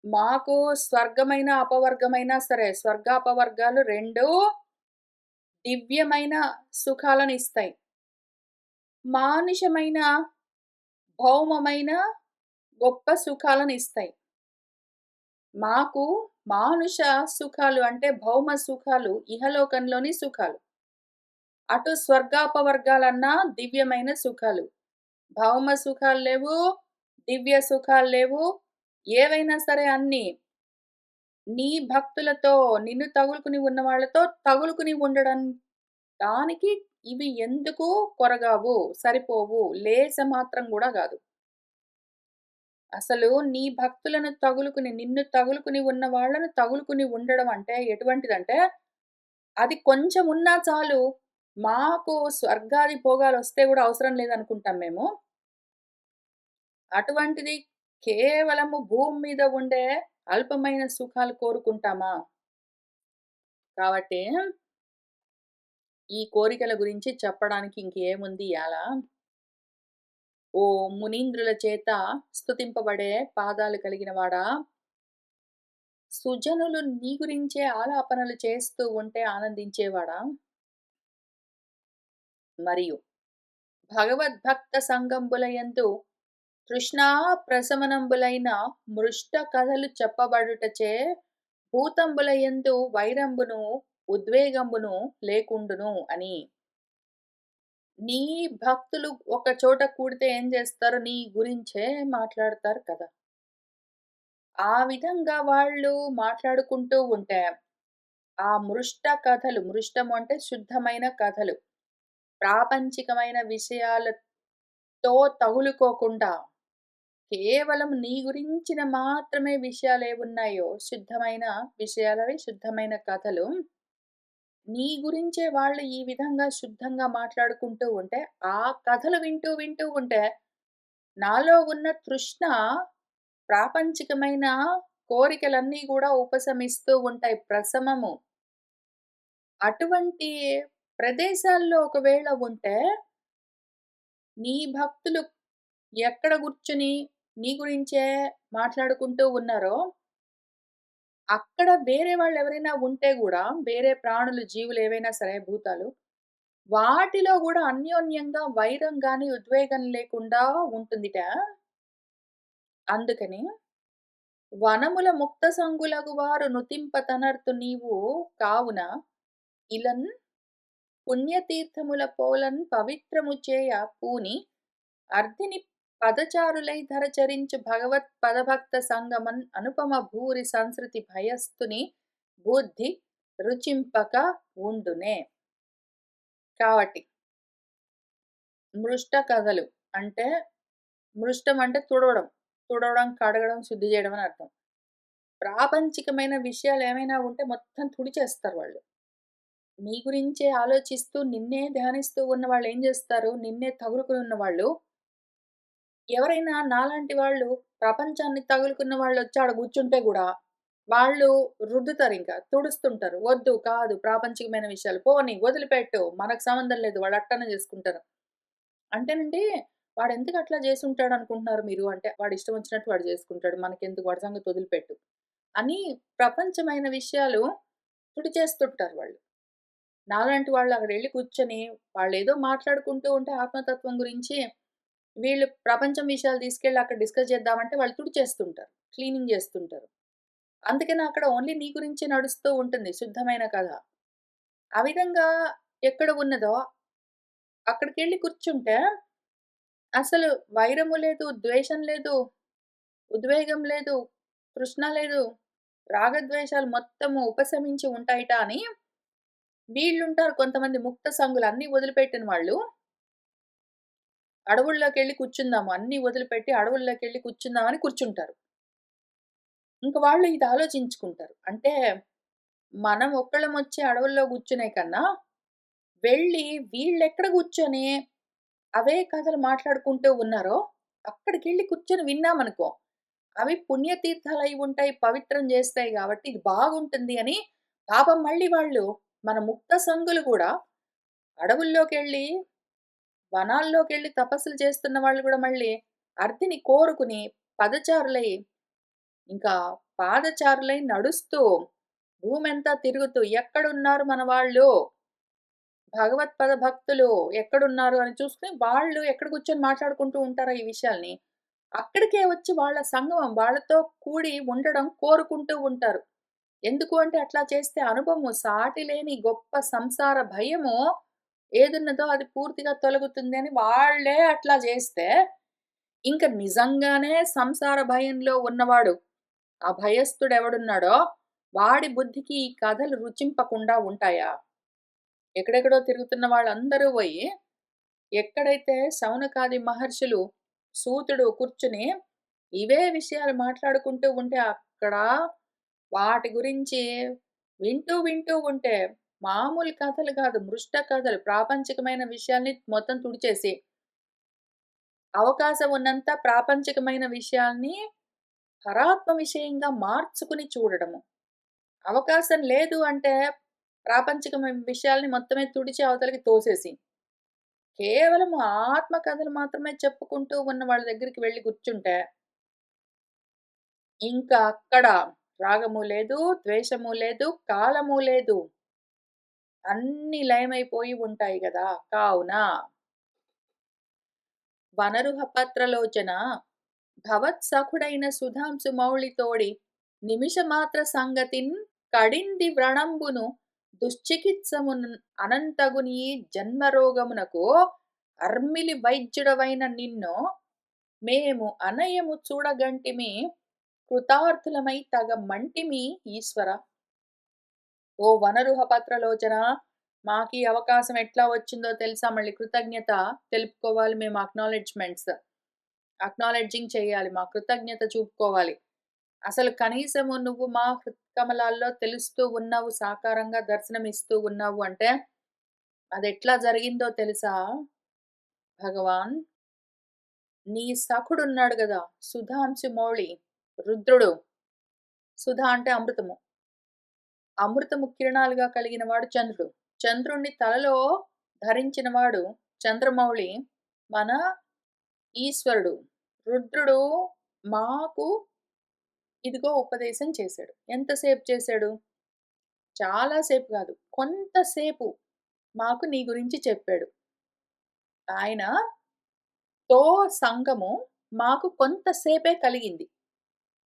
మాకు స్వర్గమైన అపవర్గమైన సరే, స్వర్గాపవర్గాలు రెండూ దివ్యమైన సుఖాలను ఇస్తాయి. మానుషమైన భౌమమైన గొప్ప సుఖాలను ఇస్తాయి. మాకు మానుష సుఖాలు అంటే భౌమ సుఖాలు ఇహలోకంలోని సుఖాలు. అటు స్వర్గాపవర్గాలన్నా దివ్యమైన సుఖాలు. భౌమ సుఖాలు లేవు, దివ్య సుఖాలు లేవు. ఏవైనా సరే అన్నీ నీ భక్తులతో నిన్ను తగులుకుని ఉన్న వాళ్ళతో తగులుకుని ఉండడం దానికి ఇవి ఎందుకు కొరగావు, సరిపోవు, లేస మాత్రం కూడా కాదు. అసలు నీ భక్తులను తగులుకుని నిన్ను తగులుకుని ఉన్న వాళ్ళను తగులుకుని ఉండడం అంటే ఎటువంటిదంటే అది కొంచెం ఉన్నా చాలు, మాకు స్వర్గాది భోగాలు వస్తే కూడా అవసరం లేదనుకుంటాం మేము. అటువంటిది కేవలము భూమి మీద ఉండే అల్పమైన సుఖాలు కోరుకుంటామా? కాబట్టి ఈ కోరికల గురించి చెప్పడానికి ఇంకేముంది ఇయాల. ఓ మునీంద్రుల చేత స్తుతింపబడే పాదాలు కలిగిన వాడా, సుజనులు నీ గురించే ఆలాపనలు చేస్తూ ఉంటే ఆనందించేవాడా, మరియు భగవద్భక్త సంగంబులయందు తృష్ణా ప్రశమనంబులైన మృష్ట కథలు చెప్పబడుటచే భూతంబులయందు వైరంబును ఉద్వేగంబును లేకుండును అని. నీ భక్తులు ఒక చోట కూడితే ఏం చేస్తారు? నీ గురించే మాట్లాడతారు కదా. ఆ విధంగా వాళ్ళు మాట్లాడుకుంటూ ఉంటే ఆ మృష్ట కథలు, మృష్టము అంటే శుద్ధమైన కథలు, ప్రాపంచికమైన విషయాలతో తగులుకోకుండా కేవలం నీ గురించిన మాత్రమే విషయాలు ఏమున్నాయో శుద్ధమైన విషయాలవి, శుద్ధమైన కథలు, నీ గురించే వాళ్ళు ఈ విధంగా శుద్ధంగా మాట్లాడుకుంటూ ఉంటే ఆ కథలు వింటూ వింటూ ఉంటే నాలో ఉన్న తృష్ణ, ప్రాపంచికమైన కోరికలన్నీ కూడా ఉపశమిస్తూ ఉంటాయి. ప్రశమము. అటువంటి ప్రదేశాల్లో ఒకవేళ ఉంటే నీ భక్తులు ఎక్కడ కూర్చుని నీ గురించే మాట్లాడుకుంటూ ఉన్నారో అక్కడ వేరే వాళ్ళు ఎవరైనా ఉంటే గూడా, వేరే ప్రాణులు, జీవులు ఏవైనా సరే భూతాలు, వాటిలో గూడా అన్యోన్యంగా వైరం గాని, ఉద్వేగం లేకుండా ఉంటుందిట. అందుకని వనముల ముక్త సంగులగు వారు నుతింప తనర్తు నీవు కావున ఇలన్ పుణ్యతీర్థముల పోలన్ పవిత్రము చేయ పూని అర్ధిని పదచారులై ధరచరించు భగవత్ పదభక్త సంగమన్ అనుపమ భూరి సంస్కృతి భయస్థుని బుద్ధి రుచింపక ఉండునే. కాబట్టి మృష్ట కథలు అంటే, మృష్టం అంటే తుడవడం, తుడవడం, కడగడం, శుద్ధి చేయడం అని అర్థం. ప్రాపంచికమైన విషయాలు ఏమైనా ఉంటే మొత్తం తుడిచేస్తారు వాళ్ళు. నీ గురించే ఆలోచిస్తూ నిన్నే ధ్యానిస్తూ ఉన్న వాళ్ళు ఏం చేస్తారు? నిన్నే తగులుకుని ఉన్న వాళ్ళు, ఎవరైనా నాలాంటి వాళ్ళు ప్రపంచాన్ని తగులుకున్న వాళ్ళొచ్చి ఆడ కూర్చుంటే గూడా, వాళ్ళు రుద్దుతారింకా. తుడుస్తుంటారు. వద్దు, కాదు, ప్రాపంచికమైన విషయాలు. పోనీ వదిలిపెట్టు. మనకు సంబంధం లేదు. వాళ్ళు అట్టనే చేసుకుంటారు. అంటేనండి, వాడెందుకు అట్లా చేసుంటాడనుకుంటున్నారు మీరు? అంటే, వాడిష్టం వచ్చినట్టు వాడు చేసుకుంటాడు. మనకెందుకు, వాడి సంగతి వదిలిపెట్టు అని ప్రపంచమైన విషయాలు తుడిచేస్తుంటారు వాళ్ళు. నాలాంటి వాళ్ళు అక్కడెళ్లి కూర్చొని, వాళ్ళేదో మాట్లాడుకుంటూ ఉంటే ఆత్మతత్వం గురించి, వీళ్ళు ప్రపంచం విషయాలు తీసుకెళ్ళి అక్కడ డిస్కస్ చేద్దామంటే వాళ్ళు తుడిచేస్తుంటారు. క్లీనింగ్ చేస్తుంటారు. అందుకని అక్కడ ఓన్లీ నీ గురించే నడుస్తూ ఉంటుంది శుద్ధమైన కథ. ఆ విధంగా ఎక్కడ ఉన్నదో అక్కడికెళ్ళి కూర్చుంటే అసలు వైరము లేదు, ద్వేషం లేదు, ఉద్వేగం లేదు, తృష్ణ లేదు, రాగద్వేషాలు మొత్తము ఉపశమించి ఉంటాయిట అని వీళ్ళుంటారు కొంతమంది ముక్త సంగులు, అన్నీ వదిలిపెట్టిన వాళ్ళు. అడవుల్లోకెళ్ళి కూర్చుందాము. అన్నీ వదిలిపెట్టి అడవుల్లోకెళ్ళి కూర్చుందామని కూర్చుంటారు. ఇంక వాళ్ళు ఇది ఆలోచించుకుంటారు. అంటే మనం ఒక్కళ్ళమొచ్చి అడవుల్లో కూర్చునే కన్నా, వెళ్ళి వీళ్ళెక్కడ కూర్చొని అవే కథలు మాట్లాడుకుంటూ ఉన్నారో, అక్కడికెళ్ళి కూర్చొని విన్నామనుకో, అవి పుణ్యతీర్థాలయి ఉంటాయి, పవిత్రం జేస్తాయి గాబట్టి ఇది బాగుంటుంది అని పాపం మళ్ళీ వాళ్ళు మన ముక్త సంగులు గూడా అడవుల్లోకెళ్ళి, వనాల్లోకెళ్ళి తపస్సులు చేస్తున్న వాళ్ళు గూడా మళ్ళీ అర్తిని కోరుకుని పదచారులై ఇంకా పాదచారులై నడుస్తూ భూమెంతా తిరుగుతూ ఎక్కడున్నారు మన వాళ్ళు? భగవత్పద భక్తులు ఎక్కడున్నారు అని చూసుకొని వాళ్ళు ఎక్కడ కూర్చొని మాట్లాడుకుంటూ ఉంటారో ఈ విషయాల్ని. అక్కడికే వచ్చి వాళ్ళ సంగమం వాళ్ళతో కూడి ఉండడం కోరుకుంటూ ఉంటారు. ఎందుకు అంటే అట్లా చేస్తే అనుభవము సాటి లేని గొప్ప సంసార భయము ఏదున్నదో అది పూర్తిగా తొలగుతుంది అని వాళ్ళే అట్లా జేస్తే, ఇంక నిజంగానే సంసార భయంలో ఉన్నవాడు ఆ భయస్థుడెవడున్నాడో, వాడి బుద్ధికి ఈ కథలు రుచింపకుండా ఉంటాయా? ఎక్కడెక్కడో తిరుగుతున్న వాళ్ళందరూ బోయి, ఎక్కడైతే శౌనకాది మహర్షులు, సూతుడు కూర్చుని ఇవే విషయాలు మాట్లాడుకుంటూ ఉంటే, అక్కడ వాటి గురించి వింటూ ఉంటే, మామూలు కథలు కాదు, మృష్ట కథలు, ప్రాపంచికమైన విషయాల్ని మొత్తం తుడిచేసి, అవకాశం ఉన్నంత ప్రాపంచికమైన విషయాల్ని పరాత్మ విషయంగా మార్చుకుని చూడడము. అవకాశం లేదు అంటే, ప్రాపంచికమైన విషయాల్ని మొత్తమే తుడిచి అవతలకి తోసేసి, కేవలం ఆత్మ కథలు మాత్రమే చెప్పుకుంటూ ఉన్న వాళ్ళ దగ్గరికి వెళ్లి కూర్చుంటే, ఇంకా అక్కడ రాగము లేదు, ద్వేషము లేదు, కాలము లేదు. అన్నీ లయమైపోయి ఉంటాయి గదా! కావున వనరుహ పత్రలోచన భవత్సఖుడైన సుధాంశు మౌళితోడి నిమిషమాత్ర సంగతిన్ కడింది వ్రణంబును దుశ్చికిత్సమున్ అనంతగుని జన్మరోగమునకు అర్మిలి వైద్యుడవైన నిన్ను మేము అనయము చూడగంటిమి కృతార్థులమై తగ మంటిమి ఈశ్వర. ఓ వనరుహ పత్రలోచన, మాకీ అవకాశం ఎట్లా వచ్చిందో తెలుసా? మళ్ళీ కృతజ్ఞత తెలుపుకోవాలి మేము అక్నాలెడ్జింగ్ చేయాలి. మా కృతజ్ఞత చూపుకోవాలి. అసలు కనీసము నువ్వు మా హృత్కమలాల్లో తెలుస్తూ ఉన్నావు, సాకారంగా దర్శనమిస్తూ ఉన్నావు అంటే, అదెట్లా జరిగిందో తెలుసా భగవాన్? నీ సఖుడున్నాడు గదా! సుధాంశు మౌళి, రుద్రుడు. సుధ అంటే అమృతము. అమృతము కిరణాలుగా కలిగిన వాడు చంద్రుడు. చంద్రుణ్ణి తలలో ధరించినవాడు చంద్రమౌళి మన ఈశ్వరుడు. రుద్రుడు మాకు ఇదిగో ఉపదేశం చేశాడు. ఎంతసేపు చేశాడు? చాలా సేపు కాదు. కొంతసేపు మాకు నీ గురించి చెప్పాడు. ఆయనతో సంగము మాకు కొంతసేపే కలిగింది.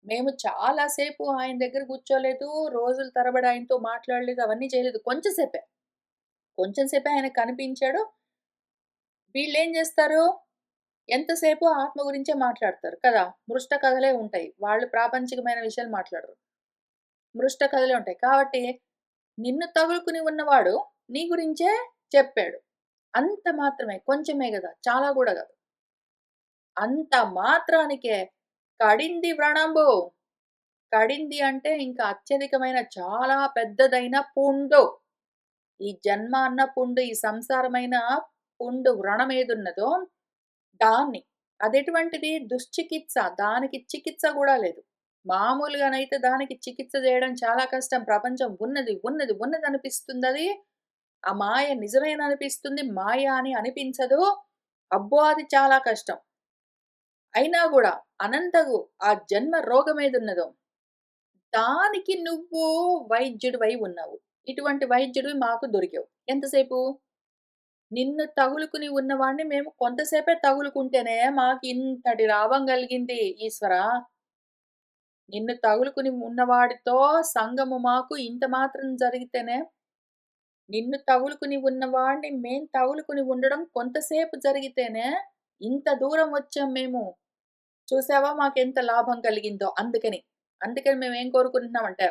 మేము చాలా సేపు ఆయన దగ్గర కూర్చోలేదు. రోజుల తరబడి ఆయనతో మాట్లాడలేదు. అవన్నీ చేయలేదు. కొంచెం సేపే. కొంచెం సేపే ఆయన కనిపించాడు. వీళ్ళేం జేస్తారు? ఎంతసేపు ఆత్మ గురించే మాట్లాడతారు కదా! మృష్ట కథలే ఉంటాయి. వాళ్ళు ప్రాపంచికమైన విషయాలు మాట్లాడరు. మృష్ట కథలే ఉంటాయి. కాబట్టి నిన్ను తగులుకుని ఉన్నవాడు నీ గురించే చెప్పాడు. అంత మాత్రమే. కొంచెమే గదా! చాలా గూడా గాదు. అంత మాత్రానికే కడింది వ్రణంబు. కడింది అంటే ఇంకా అత్యధికమైన చాలా పెద్దదైన పుండు. ఈ జన్మ అన్న పుండు, ఈ సంసారమైన పుండు వ్రణమేదున్నదో దాన్ని. అదెటువంటిది? దుశ్చికిత్స. దానికి చికిత్స గూడా లేదు. మామూలుగానైతే దానికి చికిత్స జేయడం చాలా కష్టం. ప్రపంచం ఉన్నదనిపిస్తుందది. ఆ మాయ నిజమేననిపిస్తుంది. మాయ అని అనిపించదు. అబ్బో! అది చాలా కష్టం. అయినా గూడా అనంతగు ఆ జన్మ రోగమేదున్నదో దానికి నువ్వు వైద్యుడివై ఉన్నావు. ఇటువంటి వైద్యుడివి మాకు దొరికావు. ఎంతసేపు? నిన్ను తగులుకుని ఉన్నవాడిని మేము కొంతసేపే తగులుకుంటేనే మాకింతటి లాభం కలిగింది ఈశ్వరా! నిన్ను తగులుకుని ఉన్నవాడితో సంగము మాకు ఇంత మాత్రం జరిగితేనే, నిన్ను తగులుకుని ఉన్నవాడిని మేం తగులుకుని ఉండడం కొంతసేపు జరిగితేనే, ఇంత దూరం వచ్చాం మేము. చూసావా మాకెంత లాభం కలిగిందో అందుకని. అందుకని మేమేం కోరుకుంటున్నామంటే,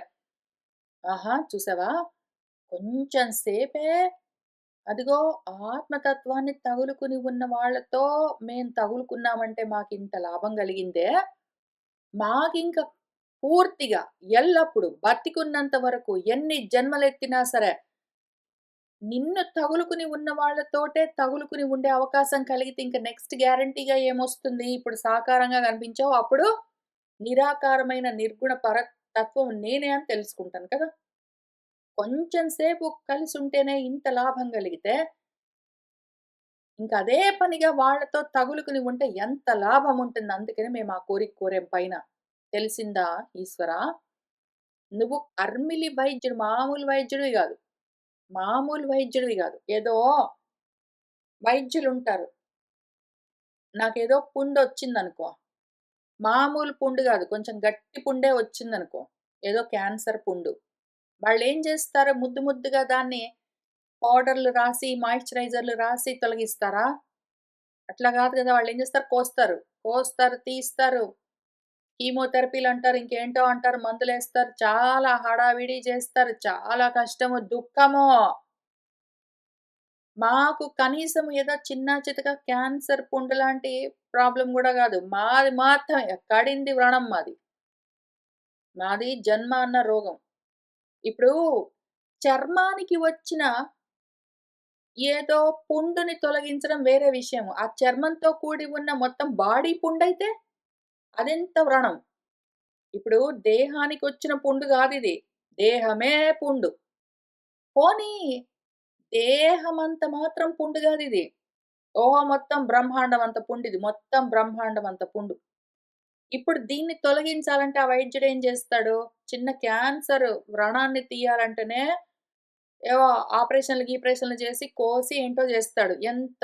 ఆహా! చూసావా కొంచెం సేపే అదిగో ఆత్మతత్వాన్ని తగులుకుని ఉన్న వాళ్ళతో మేము తగులుకున్నామంటే మాకింత లాభం కలిగిందే, మాకింక పూర్తిగా ఎల్లప్పుడు బతికున్నంత వరకు ఎన్ని జన్మలెత్తినా సరే, నిన్ను తగులుకుని ఉన్న వాళ్ళతోటే తగులుకుని ఉండే అవకాశం కలిగితే ఇంక నెక్స్ట్ గ్యారంటీగా ఏమొస్తుంది? ఇప్పుడు సాకారంగా కనిపించావు. అప్పుడు నిరాకారమైన నిర్గుణ తత్వం నేనే అని తెలుసుకుంటాను కదా! కొంచెం సేపు కలిసుంటేనే ఇంత లాభం కలిగితే, ఇంక అదే పనిగా వాళ్ళతో తగులుకుని ఉంటే ఎంత లాభముంటుంది. అందుకని మేము ఆ కోరిక కోరాం పైన. తెలిసిందా ఈశ్వరా! నువ్వు అర్మిలి వైద్యుడు, మామూలు వైద్యుడివి గాదు. మామూలు వైద్యుడివి గాదు. ఏదో వైద్యులుంటారు. నాకేదో పుండొచ్చిందనుకో, మామూలు పుండు గాదు. కొంచెం గట్టి పుండే వచ్చిందనుకో, ఏదో క్యాన్సర్ పుండు. వాళ్ళేం జేస్తారు ముద్దు ముద్దుగా దాన్ని పౌడర్‌లు రాసి, మాయిశ్చరైజర్‌లు రాసి తొలగిస్తారా? అట్లా గాదు గదా! వాళ్ళేం జేస్తారు కోస్తారు. కోస్తారు, తీస్తారు. కీమోథెరపీలంటారు, ఇంకేంటో అంటారు, మందులేస్తారు. చాలా హడావిడి జేస్తారు. చాలా కష్టము, దుఃఖము. మాకు కనీసం ఏదో చిన్న చితక క్యాన్సర్ పుండు లాంటి ప్రాబ్లమ్ గూడా గాదు. మాది మాత్రమే కడింది వ్రణం మాది. మాది జన్మ అన్న రోగం. ఇప్పుడు చర్మానికి వచ్చిన ఏదో పుండుని తొలగించడం వేరే విషయము. ఆ చర్మంతో కూడి ఉన్న మొత్తం బాడీ పుండైతే అదెంత వ్రణం. ఇప్పుడు దేహానికొచ్చిన పుండు గాదిది. దేహమే పుండు. పోనీ దేహమంత మాత్రం పుండు గాదిది. ఓహో! మొత్తం బ్రహ్మాండం అంత పుండిది. మొత్తం బ్రహ్మాండం అంత పుండు. ఇప్పుడు దీన్ని తొలగించాలంటే ఆ వైద్యుడేం జేస్తాడు? చిన్న క్యాన్సర్ వ్రణాన్ని తీయాలంటేనే ఏవో ఆపరేషన్‌లు, గీపరేషన్‌లు చేసి కోసి ఏంటో జేస్తాడు. ఎంత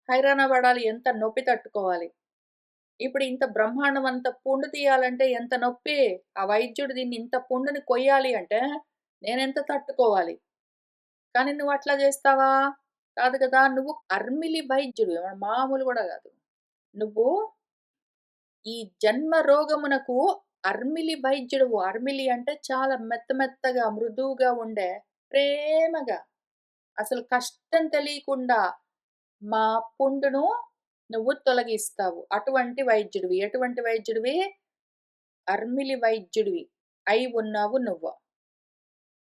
హైరానా పడాలి, ఎంత నొప్పి తట్టుకోవాలి. ఇప్పుడు ఇంత బ్రహ్మాండం అంత పుండు తీయాలంటే ఎంత నొప్పి. ఆ వైద్యుడు దీన్ని ఇంత పుండుని కొయ్యాలి అంటే నేనెంత తట్టుకోవాలి. కానీ నువ్వట్లా జేస్తావా? కాదు కదా! నువ్వు అర్మిలి వైద్యుడివి. మామూలు గూడా గాదు. నువ్వు ఈ జన్మ రోగమునకు అర్మిలి వైద్యుడువు. అర్మిలి అంటే చాలా మెత్త మెత్తగా, మృదువుగా ఉండే, ప్రేమగా, అసలు కష్టం తెలియకుండా మా పుండును నువ్వు తొలగిస్తావు. అటువంటి వైద్యుడివి. ఎటువంటి వైద్యుడివి? అర్మిలి వైద్యుడివి అయి ఉన్నావు నువ్వు.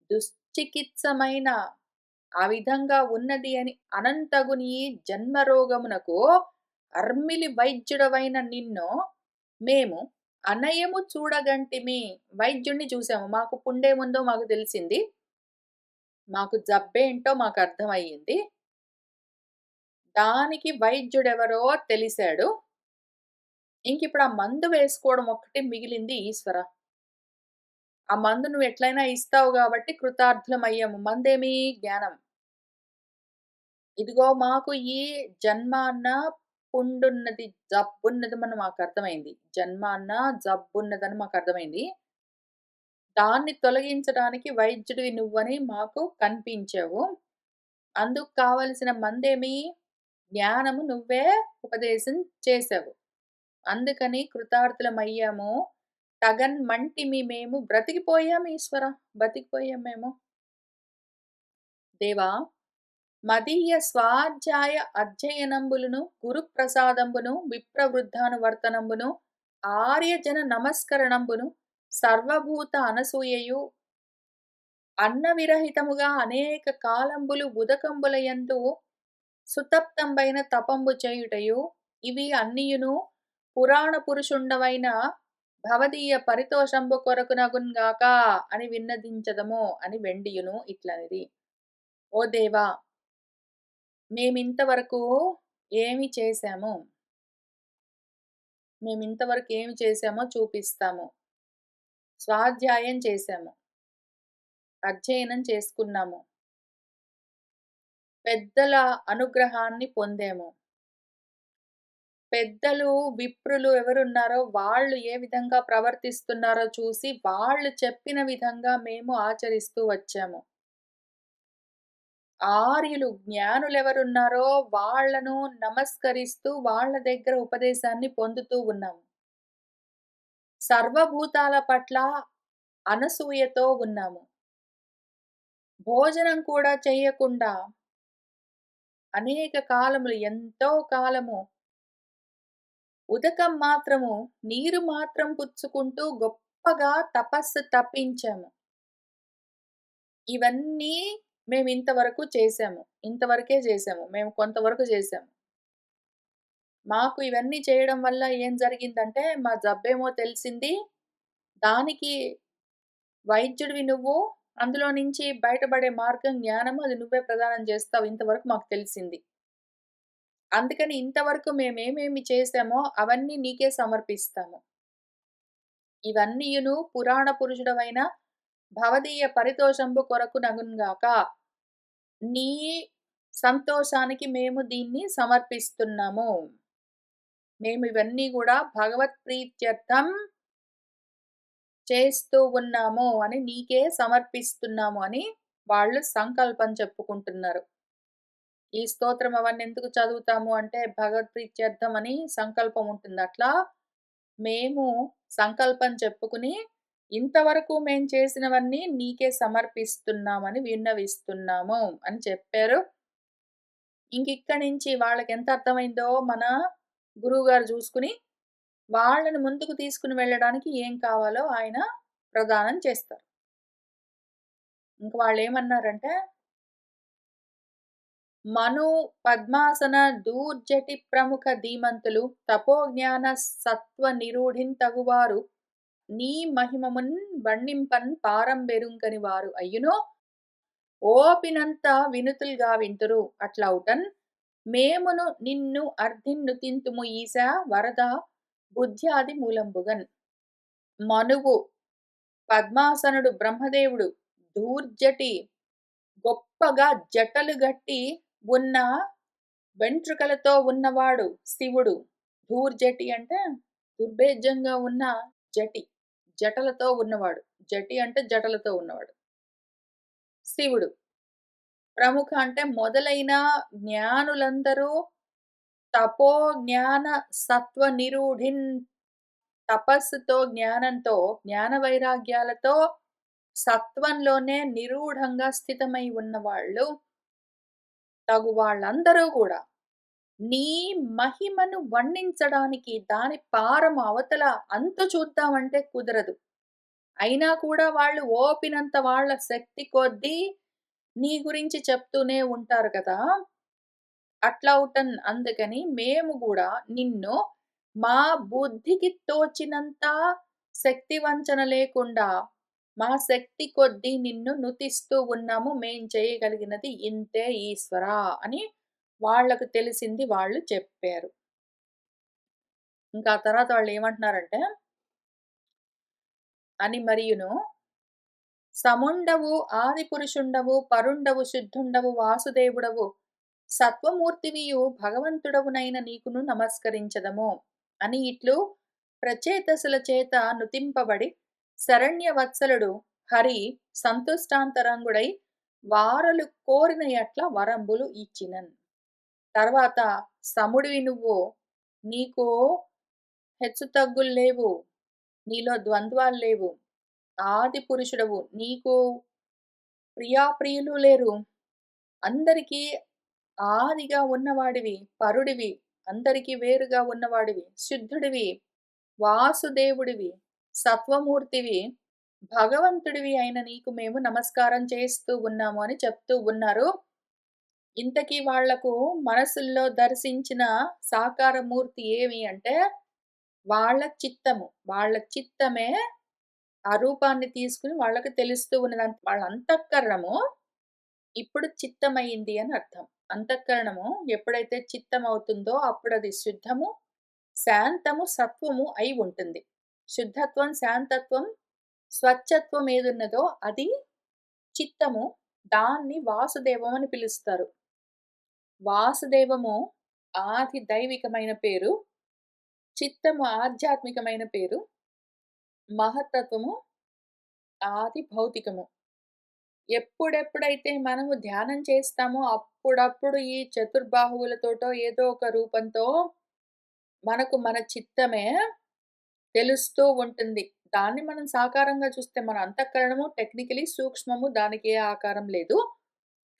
దుశ్చికిత్సమైన ఆ విధంగా ఉన్నది అని అనంతగు నీ జన్మరోగమునకు అర్మిలి వైద్యుడవైన నిన్ను మేము అనయము చూడగంటిమి. వైద్యుడిని చూసాము. మాకు పుండేముందో మాకు తెలిసింది. మాకు జబ్బేంటో మాకర్థమయ్యింది. దానికి వైద్యుడెవరో తెలిసాడు. ఇంకిప్పుడు ఆ మందు వేసుకోవడం ఒక్కటే మిగిలింది ఈశ్వర. ఆ మందు నువ్వెట్లైనా ఇస్తావు గాబట్టి కృతార్థులమయ్యాము. మందేమి? జ్ఞానం. ఇదిగో మాకు ఈ జన్మ అన్న పుండున్నది, జబ్బున్నదని మాకర్థమైంది. జన్మ అన్న జబ్బున్నదని మాకర్థమైంది. దాన్ని తొలగించడానికి వైద్యుడివి నువ్వని మాకు కనిపించావు. అందుకు కావలసిన మందేమి? జ్ఞానము నువ్వే ఉపదేశం చేశావు. అందుకని కృతార్థులమయ్యాము. తగన్మంటిమి మేము బ్రతికిపోయాం ఈశ్వర. బతికిపోయాం మేము. దేవా! మదీయ స్వాధ్యాయ అధ్యయనంబులును, గురుప్రసాదంబును, విప్రవృద్ధానువర్తనంబును, ఆర్యజన నమస్కరణంబును, సర్వభూత అనసూయయు, అన్న విరహితముగా అనేక కాలంబులు ఉదకంబులయందు సుతప్తంబైన తపంబు చేయుటయు, ఇవి అన్నియును పురాణ పురుషుండవైన భవదీయ పరితోషంబు కొరకునగున్ గాక అని విన్నదించదము అని వెండియును ఇట్లనిది. ఓ దేవా! మేమింతవరకు ఏమి చేశాము? మేమింతవరకు ఏమి చేశామో చూపిస్తాము. స్వాధ్యాయం చేశాము. అధ్యయనం చేసుకున్నాము. పెద్దల అనుగ్రహాన్ని పొందాము. పెద్దలు, విప్రులు ఎవరున్నారో వాళ్ళు ఏ విధంగా ప్రవర్తిస్తున్నారో చూసి వాళ్ళు చెప్పిన విధంగా మేము ఆచరిస్తూ వచ్చాము. ఆర్యులు, జ్ఞానులెవరున్నారో వాళ్ళను నమస్కరిస్తూ వాళ్ళ దగ్గర ఉపదేశాన్ని పొందుతూ ఉన్నాము. సర్వభూతాల పట్ల అనసూయతో ఉన్నాము. భోజనం కూడా చెయ్యకుండా అనేక కాలములు ఎంతో కాలము ఉదకం మాత్రము నీరు మాత్రం పుచ్చుకుంటూ గొప్పగా తపస్సు తప్పించాము. ఇవన్నీ మేమింతవరకు చేశాము. ఇంతవరకే చేశాము. మేము కొంతవరకు చేశాము. మాకు ఇవన్నీ చేయడం వల్ల ఏం జరిగిందంటే, మా జబ్బేమో తెలిసింది. దానికి వైద్యుడివి నువ్వు. అందులో నుంచి బయటపడే మార్గం జ్ఞానము. అది నువ్వే ప్రదానం చేస్తావు. ఇంతవరకు మాకు తెలిసింది. అందుకని ఇంతవరకు మేమేమేమి చేశామో అవన్నీ నీకే సమర్పిస్తాము. ఇవన్నీయును పురాణ పురుషుడవైన భవదీయ పరితోషంబు కొరకు నగునుగాక. నీ సంతోషానికి మేము దీన్ని సమర్పిస్తున్నాము. మేమివన్నీ గూడా భగవత్ ప్రీత్యర్థం చేస్తూ ఉన్నాము అని నీకే సమర్పిస్తున్నాము అని వాళ్ళు సంకల్పం చెప్పుకుంటున్నారు. ఈ స్తోత్రం అవన్నీ ఎందుకు చదువుతాము అంటే భగవత్ ప్రీత్యర్థం అని సంకల్పం ఉంటుంది. అట్లా మేము సంకల్పం చెప్పుకుని ఇంతవరకు మేము చేసినవన్నీ నీకే సమర్పిస్తున్నామని విన్నవిస్తున్నాము అని చెప్పారు. ఇంకిక్కడి నుంచి వాళ్ళకెంత అర్థమైందో మన గురువుగారు జూసుకుని, వాళ్ళని ముందుకు తీసుకొని వెళ్ళడానికి ఏం కావాలో ఆయన ప్రదానం చేస్తారు. ఇంక వాళ్ళేమన్నారంటే, మను పద్మాసన దూర్జటి ప్రముఖ ధీమంతులు తపోజ్ఞాన సత్వ నిరూఢింతగువారు నీ మహిమమున్ వర్ణింపన్ పారంబెరుంగని వారు అయ్యునో ఓపినంత వినుతులుగా వింతురు అట్లౌటన్ మేమును నిన్ను అర్థిన్నుతింతుము ఈశా వరద బుద్ధ్యాది మూలంబుగన్. మనువు పద్మాసనుడు బ్రహ్మదేవుడు దూర్జటి గొప్పగా జటలు గట్టి ఉన్న వెంట్రుకలతో ఉన్నవాడు శివుడు. దూర్జటి అంటే దుర్భేద్యంగా ఉన్న జటి, జటలతో ఉన్నవాడు. జటి అంటే జటలతో ఉన్నవాడు. శివుడు. ప్రముఖ అంటే మొదలైన జ్ఞానులందరూ తపో జ్ఞాన సత్వ నిరూఢిన్ తపస్సుతో, జ్ఞానంతో, జ్ఞాన వైరాగ్యాలతో సత్వంలోనే నిరూఢంగా స్థితమై ఉన్నవాళ్ళు, తగు వాళ్ళందరూ గూడా నీ మహిమను వర్ణించడానికి దాని పారము అవతల అంతు చూద్దామంటే కుదరదు. అయినా కూడా వాళ్ళు ఓపినంత వాళ్ళ శక్తి కొద్దీ నీ గురించి చెప్తూనే ఉంటారు కదా! అట్లౌటన్ అందుకని మేము గూడా నిన్ను మా బుద్ధికి తోచినంత శక్తి వంచన లేకుండా మా శక్తి కొద్దీ నిన్ను నుతిస్తూ ఉన్నాము. మేం చేయగలిగినది ఇంతే ఈశ్వరా అని వాళ్ళకు తెలిసింది వాళ్ళు చెప్పారు. ఇంకా ఆ తర్వాత వాళ్ళేమంటున్నారంటే, అని మరియును సముండవు ఆదిపురుషుండవు పరుండవు శుద్ధుండవు వాసుదేవుడవు సత్వమూర్తివియు భగవంతుడవునైన నీకును నమస్కరించదము అని ఇట్లు ప్రచేతసుల చేత నుతింపబడి శరణ్యవత్సలుడు హరి సంతుష్టాంతరంగుడై వారలు కోరిన ఎట్ల వరంబులు ఇచ్చినన్. తర్వాత సముడివి నువ్వు, నీకు హెచ్చుతగ్గులు లేవు, నీలో ద్వంద్వాలు లేవు, ఆది పురుషుడవు, నీకు ప్రియాప్రియులు లేరు, అందరికీ ఆదిగా ఉన్నవాడివి, పరుడివి, అందరికీ వేరుగా ఉన్నవాడివి, శుద్ధుడివి, వాసుదేవుడివి, సత్వమూర్తివి, భగవంతుడివి అయిన నీకు మేము నమస్కారం చేస్తూ ఉన్నాము అని చెప్తూ ఉన్నారు. ఇంతకీ వాళ్లకు మనసుల్లో దర్శించిన సాకార మూర్తి ఏమి అంటే వాళ్ళ చిత్తము. వాళ్ళ చిత్తమే ఆ రూపాన్ని తీసుకుని వాళ్ళకి తెలుస్తూ ఉన్నదంత. వాళ్ళ అంతఃకరణము ఇప్పుడు చిత్తమయింది అని అర్థం. అంతఃకరణము ఎప్పుడైతే చిత్తమవుతుందో అప్పుడది శుద్ధము, శాంతము, సత్వము అయి ఉంటుంది. శుద్ధత్వం, శాంతత్వం, స్వచ్ఛత్వం ఏదున్నదో అది చిత్తము. దాన్ని వాసుదేవం అని పిలుస్తారు. వాసుదేవము ఆది దైవికమైన పేరు, చిత్తము ఆధ్యాత్మికమైన పేరు, మహత్తత్వము ఆది భౌతికము. ఎప్పుడెప్పుడైతే మనము ధ్యానం చేస్తామో అప్పుడప్పుడు ఈ చతుర్బాహువులతోటో ఏదో ఒక రూపంతో మనకు మన చిత్తమే తెలుస్తూ ఉంటుంది. దాన్ని మనం సాకారంగా చూస్తే మన అంతఃకరణము టెక్నికలీ సూక్ష్మము, దానికి ఏ ఆకారం లేదు.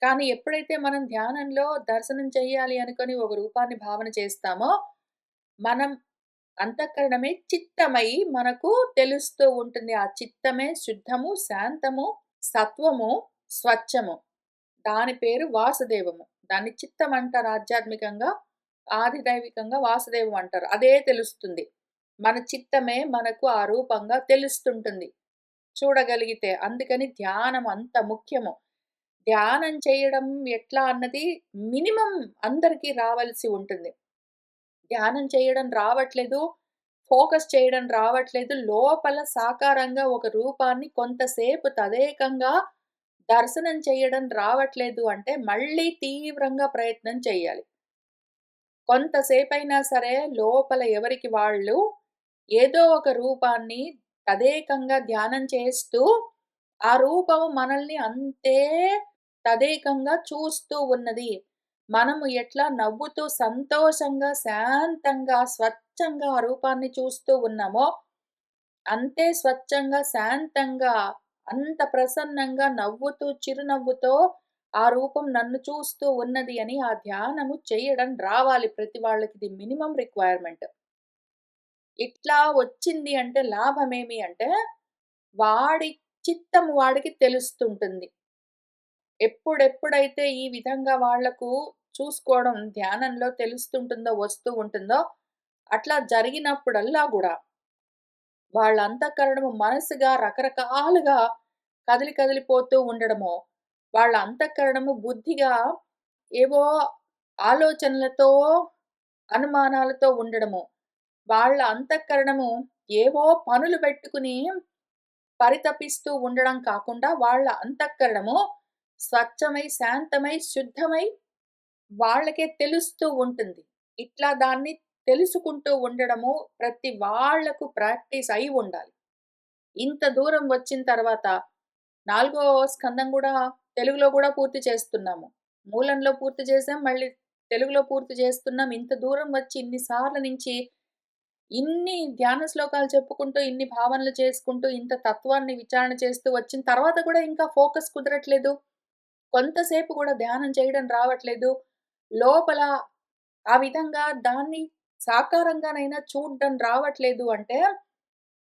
కానీ ఎప్పుడైతే మనం ధ్యానంలో దర్శనం చెయ్యాలి అనుకోని ఒక రూపాన్ని భావన చేస్తామో, మనం అంతఃకరణమే చిత్తమై మనకు తెలుస్తూ ఉంటుంది. ఆ చిత్తమే శుద్ధము, శాంతము, సత్వము, స్వచ్ఛము. దాని పేరు వాసుదేవము. దాన్ని చిత్తం అంటారు ఆధ్యాత్మికంగా. ఆధిదైవికంగా వాసుదేవం అంటారు. అదే తెలుస్తుంది. మన చిత్తమే మనకు ఆ రూపంగా తెలుస్తుంటుంది చూడగలిగితే. అందుకని ధ్యానం అంత ముఖ్యము. ధ్యానం చేయడం ఎట్లా అన్నది మినిమమ్ అందరికీ రావాల్సి ఉంటుంది. ధ్యానం చేయడం రావట్లేదు, ఫోకస్ చేయడం రావట్లేదు. లోపల సాకారంగా ఒక రూపాన్ని కొంతసేపు తదేకంగా దర్శనం చేయడం రావట్లేదు అంటే, మళ్ళీ తీవ్రంగా ప్రయత్నం చేయాలి. కొంతసేపైనా సరే లోపల ఎవరికి వాళ్ళు ఏదో ఒక రూపాన్ని తదేకంగా ధ్యానం చేస్తూ, ఆ రూపము మనల్ని అంతే తదేకంగా చూస్తూ ఉన్నది. మనము ఎట్లా నవ్వుతూ సంతోషంగా, శాంతంగా, స్వచ్ఛంగా ఆ రూపాన్ని చూస్తూ ఉన్నామో, అంతే స్వచ్ఛంగా, శాంతంగా, అంత ప్రసన్నంగా నవ్వుతూ, చిరునవ్వుతో ఆ రూపం నన్ను చూస్తూ ఉన్నది అని ఆ ధ్యానము చేయడం రావాలి ప్రతి వాళ్ళకి. ఇది మినిమమ్ రిక్వైర్‌మెంట్. ఇట్లా వచ్చింది అంటే లాభమేమి అంటే, వాడి చిత్తం వాడికి తెలుస్తుంటుంది. ఎప్పుడెప్పుడైతే ఈ విధంగా వాళ్లకు చూసుకోవడం ధ్యానంలో తెలుస్తుంటుందో, వస్తూ ఉంటుందో, అట్లా జరిగినప్పుడల్లా గూడా వాళ్ళ అంతఃకరణము మనసుగా రకరకాలుగా కదిలిపోతూ ఉండడమో, వాళ్ళ అంతఃకరణము బుద్ధిగా ఏవో ఆలోచనలతో, అనుమానాలతో ఉండడము, వాళ్ళ అంతఃకరణము ఏవో పనులు పెట్టుకుని పరితపిస్తూ ఉండడం కాకుండా, వాళ్ళ అంతఃకరణము స్వచ్ఛమై, శాంతమై, శుద్ధమై వాళ్ళకే తెలుస్తూ ఉంటుంది. ఇట్లా దాన్ని తెలుసుకుంటూ ఉండడము ప్రతి వాళ్ళకు ప్రాక్టీస్ అయి ఉండాలి. ఇంత దూరం వచ్చిన తర్వాత, నాలుగో స్కందం గూడా తెలుగులో గూడా పూర్తి చేస్తున్నాము. మూలంలో పూర్తి చేసాం. మళ్ళీ తెలుగులో పూర్తి చేస్తున్నాం. ఇంత దూరం వచ్చి ఇన్ని సార్ల నుంచి ఇన్ని ధ్యాన శ్లోకాలు చెప్పుకుంటూ, ఇన్ని భావనలు చేసుకుంటూ, ఇంత తత్వాన్ని విచారణ చేస్తూ వచ్చిన తర్వాత కూడా ఇంకా ఫోకస్ కుదరట్లేదు. కొంతసేపు కూడా ధ్యానం చేయడం రావట్లేదు. లోపల ఆ విధంగా దాన్ని సాకారంగానైనా చూడడం రావట్లేదు అంటే,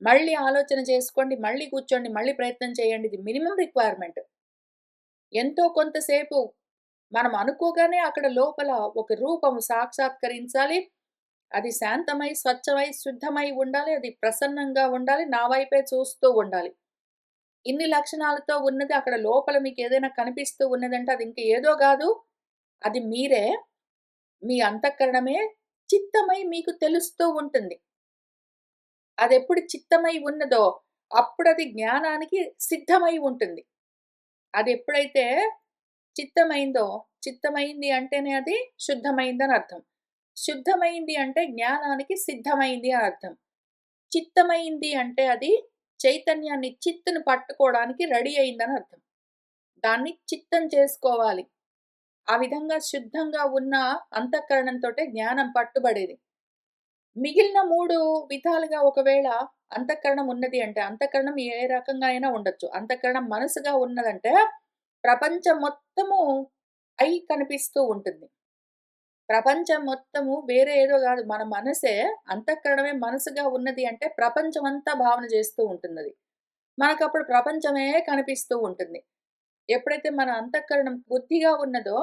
మళ్ళీ ఆలోచన చేసుకోండి, మళ్ళీ కూర్చోండి, మళ్ళీ ప్రయత్నం చేయండి. ఇది మినిమమ్ రిక్వైర్‌మెంట్. ఎంతో కొంతసేపు మనం అనుకోగానే అక్కడ లోపల ఒక రూపము సాక్షాత్కరించాలి. అది శాంతమై, స్వచ్ఛమై, శుద్ధమై ఉండాలి. అది ప్రసన్నంగా ఉండాలి. నా వైపే చూస్తూ ఉండాలి. ఇన్ని లక్షణాలతో ఉన్నది అక్కడ లోపల మీకేదైనా కనిపిస్తూ ఉన్నదంటే అది ఇంక ఏదో గాదు. అది మీరే. మీ అంతఃకరణమే చిత్తమై మీకు తెలుస్తూ ఉంటుంది. అదెప్పుడు చిత్తమై ఉన్నదో అప్పుడది జ్ఞానానికి సిద్ధమై ఉంటుంది. అదెప్పుడైతే చిత్తమైందో, చిత్తమైంది అంటేనే అది శుద్ధమైందని అర్థం. శుద్ధమైంది అంటే జ్ఞానానికి సిద్ధమైంది అని అర్థం. చిత్తమైంది అంటే అది చైతన్యాన్ని చిత్తుని పట్టుకోవడానికి రెడీ అయిందని అర్థం. దాన్ని చిత్తం చేసుకోవాలి. ఆ విధంగా శుద్ధంగా ఉన్న అంతఃకరణంతోటే జ్ఞానం పట్టుబడేది. మిగిలిన 3 విధాలుగా ఒకవేళ అంతఃకరణం ఉన్నది అంటే, అంతఃకరణం ఏ రకంగా అయినా ఉండొచ్చు. అంతఃకరణం మనసుగా ఉన్నదంటే, ప్రపంచం మొత్తము అయి కనిపిస్తూ ఉంటుంది. ప్రపంచం మొత్తము వేరే ఏదో గాదు. మన మనసే అంతఃకరణమే మనసుగా ఉన్నది అంటే, ప్రపంచమంతా భావన చేస్తూ ఉంటుందది. మనకప్పుడు ప్రపంచమే కనిపిస్తూ ఉంటుంది. ఎప్పుడైతే మన అంతఃకరణం బుద్ధిగా ఉన్నదో,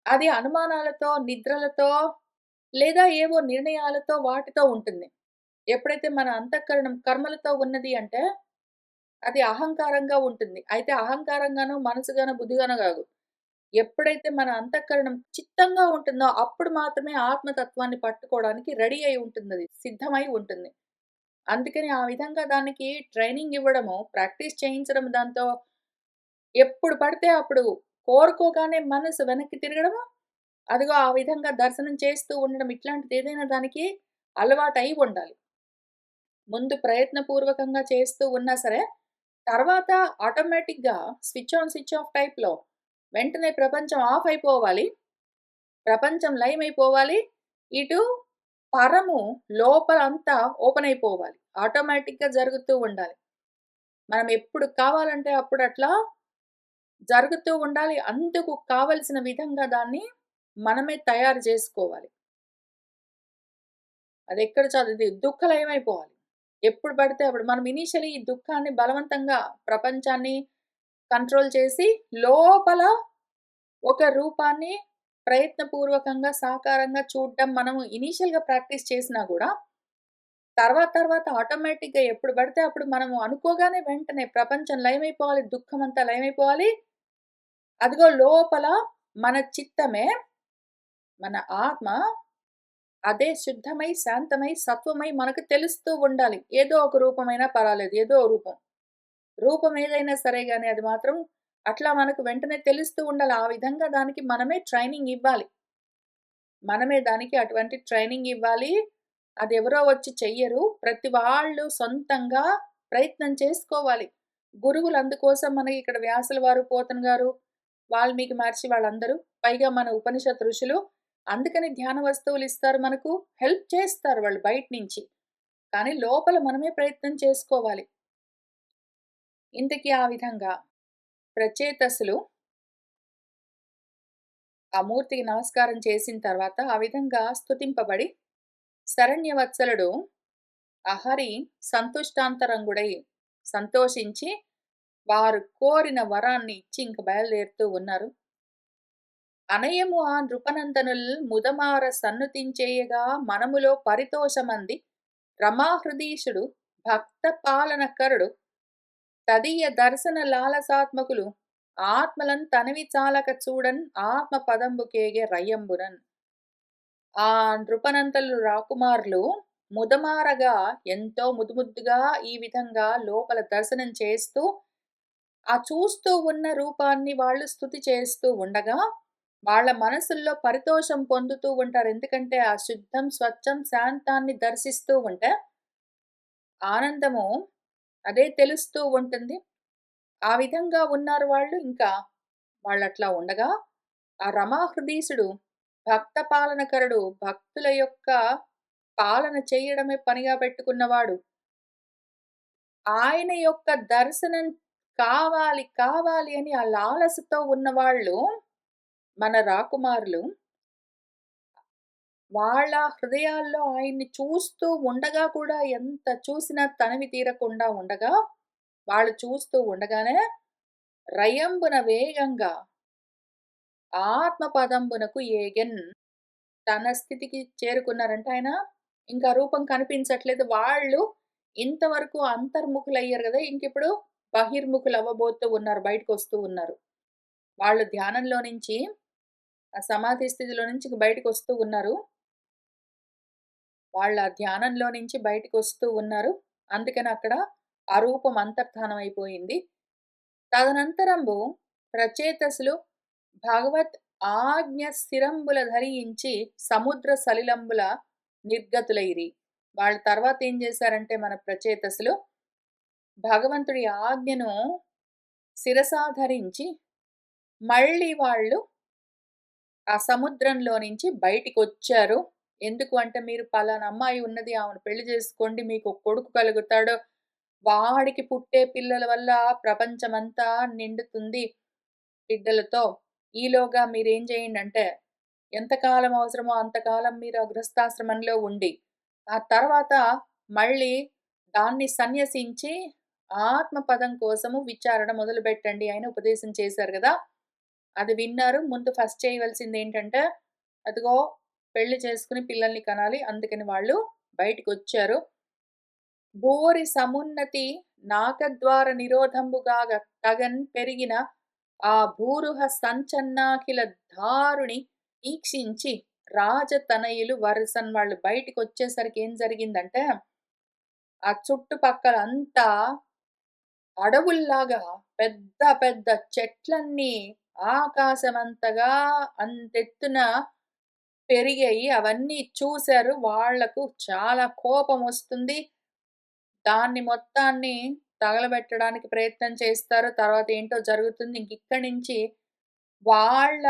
అది అనుమానాలతో, నిద్రలతో లేదా ఏవో నిర్ణయాలతో వాటితో ఉంటుంది. ఎప్పుడైతే మన అంతఃకరణం కర్మలతో ఉన్నది అంటే, అది అహంకారంగా ఉంటుంది. అయితే అహంకారంగానో, మనసుగానో, బుద్ధిగానో గాదు. ఎప్పుడైతే మన అంతఃకరణం చిత్తంగా ఉంటుందో, అప్పుడు మాత్రమే ఆత్మతత్వాన్ని పట్టుకోవడానికి రెడీ అయి ఉంటుందది. సిద్ధమై ఉంటుంది. అందుకని ఆ విధంగా దానికి ట్రైనింగ్ ఇవ్వడము, ప్రాక్టీస్ చేయించడం దాంతో ఎప్పుడు పడితే అప్పుడు కోరుకోగానే మనసు వెనక్కి తిరగడము, అదిగో ఆ విధంగా దర్శనం చేస్తూ ఉండడం ఇట్లాంటిదేదైనా దానికి అలవాటై ఉండాలి. ముందు ప్రయత్నపూర్వకంగా చేస్తూ ఉన్నా సరే, తర్వాత ఆటోమేటిక్‌గా స్విచ్ ఆన్, స్విచ్ ఆఫ్ టైప్‌లో వెంటనే ప్రపంచం ఆఫ్ అయిపోవాలి. ప్రపంచం లయమైపోవాలి. ఇటు పరము లోపలంతా ఓపెన్ అయిపోవాలి. ఆటోమేటిక్‌గా జరుగుతూ ఉండాలి. మనం ఎప్పుడు కావాలంటే అప్పుడు అట్లా జరుగుతూ ఉండాలి. అందుకు కావలసిన విధంగా దాన్ని మనమే తయారు జేసుకోవాలి. అదెక్కడ చదివి దుఃఖలయమైపోవాలి. ఎప్పుడు పడితే అప్పుడు మనం ఇనీషియల్లీ ఈ దుఃఖాన్ని బలవంతంగా ప్రపంచాన్ని కంట్రోల్ చేసి లోపల ఒక రూపాన్ని ప్రయత్నపూర్వకంగా, సాకారంగా చూడడం మనము ఇనీషియల్‌గా ప్రాక్టీస్ చేసినా గూడా, తర్వాత ఆటోమేటిక్‌గా ఎప్పుడు పడితే అప్పుడు మనము అనుకోగానే వెంటనే ప్రపంచం లయమైపోవాలి, దుఃఖమంతా లయమైపోవాలి. అదిగో లోపల మన చిత్తమే, మన ఆత్మ అదే శుద్ధమై, శాంతమై, సత్వమై మనకు తెలుస్తూ ఉండాలి. ఏదో ఒక రూపమైనా పర్వాలేదు. ఏదో ఓ రూపం. రూపం ఏదైనా సరే గాని అది మాత్రం అట్లా మనకు వెంటనే తెలుస్తూ ఉండాలి. ఆ విధంగా దానికి మనమే ట్రైనింగ్ ఇవ్వాలి. మనమే దానికి అటువంటి ట్రైనింగ్ ఇవ్వాలి. అదెవరో వచ్చి చెయ్యరు. ప్రతి వాళ్ళు సొంతంగా ప్రయత్నం చేసుకోవాలి. గురువులు అందుకోసం మనకి ఇక్కడ వ్యాసుల వారు, పోతన గారు, వాల్మీకి మహర్షి వాళ్ళందరూ, పైగా మన ఉపనిషత్ ఋషులు. అందుకని ధ్యాన వస్తువులిస్తారు మనకు. హెల్ప్ చేస్తారు వాళ్ళు బయట నుంచి. కానీ లోపల మనమే ప్రయత్నం చేసుకోవాలి. ఇంతకీ ఆ విధంగా ప్రచేతసులు ఆ మూర్తికి నమస్కారం చేసిన తర్వాత ఆ విధంగా స్తుతింపబడి శరణ్యవత్సలుడు ఆ హరి సంతుష్టాంతరంగుడై సంతోషించి వారు కోరిన వరాన్ని ఇచ్చి ఇంక బయలుదేరుతూ ఉన్నారు. అనయము ఆ నృపనందనుల్ ముదమార సన్నుతించేయగా మనములో పరితోషమంది రమాహృదీశుడు భక్త పాలనకరుడు తదీయ దర్శన లాలసాత్మకులు ఆత్మలన్ తనవి చాలక చూడన్ ఆత్మ పదంబుకేగే రయ్యంబురన్. ఆ నృపనంతలు రాకుమారులు ముదమారగా ఎంతో ముద్దుగా ఈ విధంగా లోపల దర్శనం చేస్తూ, ఆ చూస్తూ ఉన్న రూపాన్ని వాళ్ళు స్తుతి చేస్తూ ఉండగా, వాళ్ళ మనసుల్లో పరితోషం పొందుతూ ఉంటారు. ఎందుకంటే, ఆ శుద్ధం, స్వచ్ఛం, శాంతాన్ని దర్శిస్తూ ఉంటే, ఆనందము అదే తెలుస్తూ ఉంటుంది. ఆ విధంగా ఉన్నారు వాళ్ళు. ఇంకా వాళ్ళట్లా ఉండగా, ఆ రమాహృదీసుడు భక్త పాలనకరుడు, భక్తుల యొక్క పాలన చేయడమే పనిగా పెట్టుకున్నవాడు. ఆయన యొక్క దర్శనం కావాలి అని ఆ లాలసతో ఉన్నవాళ్ళు, మన రాకుమారులు, వాళ్ళ హృదయాల్లో ఆయన్ని చూస్తూ ఉండగా కూడా ఎంత చూసినా తనివి తీరకుండా ఉండగా, వాళ్ళు చూస్తూ ఉండగానే రయంబున వేగంగా ఆత్మపదంబునకు ఏగెన్. తన స్థితికి చేరుకున్నారంటే ఆయన ఇంకా రూపం కనిపించట్లేదు. వాళ్ళు ఇంతవరకు అంతర్ముఖులయ్యారు గదా! ఇంకిప్పుడు బహిర్ముఖులవ్వబోతూ ఉన్నారు. బయటకొస్తూ ఉన్నారు. వాళ్ళు ధ్యానంలో నుంచి, ఆ సమాధి స్థితిలో నుంచి ఇంక బయటకొస్తూ ఉన్నారు. వాళ్ళ ధ్యానంలో నుంచి బయటకొస్తూ ఉన్నారు. అందుకని అక్కడ ఆ రూపం అంతర్ధానం అయిపోయింది. తదనంతరంబు ప్రచేతసులు భగవత్ ఆజ్ఞ స్థిరంబుల ధరించి సముద్ర సలిలంబుల నిర్గతులైరి. వాళ్ళ తర్వాత ఏం చేశారంటే మన ప్రచేతసులు భగవంతుడి ఆజ్ఞను శిరసాధరించి మళ్ళీ వాళ్ళు ఆ సముద్రంలో నుంచి బయటికొచ్చారు. ఎందుకు అంటే మీరు పలానా అమ్మాయి ఉన్నది ఆమెను పెళ్లి చేసుకోండి. మీకు ఒక కొడుకు కలుగుతాడు. వాడికి పుట్టే పిల్లల వల్ల ప్రపంచమంతా నిండుతుంది బిడ్డలతో. ఈలోగా మీరేం చేయండంటే, ఎంతకాలం అవసరమో అంతకాలం మీరు ఆ గృహస్థాశ్రమంలో ఉండి, ఆ తర్వాత మళ్ళీ దాన్ని సన్యసించి ఆత్మపదం కోసము విచారణ మొదలుపెట్టండి అని ఉపదేశం చేశారు గదా! అది విన్నారు. ముందు ఫస్ట్ చేయవలసిందేంటంటే, అదిగో పెళ్లి చేసుకొని పిల్లల్ని కనాలి. అందుకని వాళ్ళు బయటికొచ్చారు. భూరి సమున్నతి నాకద్వార నిరోధంబుగాగ తగన్ పెరిగిన ఆ భూరుహ సంచన్నాఖిల దారుని ఈక్షించి రాజతనయులు వరుసన్ వాళ్ళు బయటికొచ్చేసరికి ఏం జరిగిందంటే, ఆ చుట్టుపక్కలంతా అడవుల్లాగా పెద్ద పెద్ద చెట్లన్నీ ఆకాశమంతగా అంతెత్తున పెరిగాయి. అవన్నీ చూసారు. వాళ్లకు చాలా కోపమొస్తుంది. దాన్ని మొత్తాన్ని తగలబెట్టడానికి ప్రయత్నం చేస్తారు. తర్వాత ఏంటో జరుగుతుంది. ఇంకిక్కడి నుంచి వాళ్ళ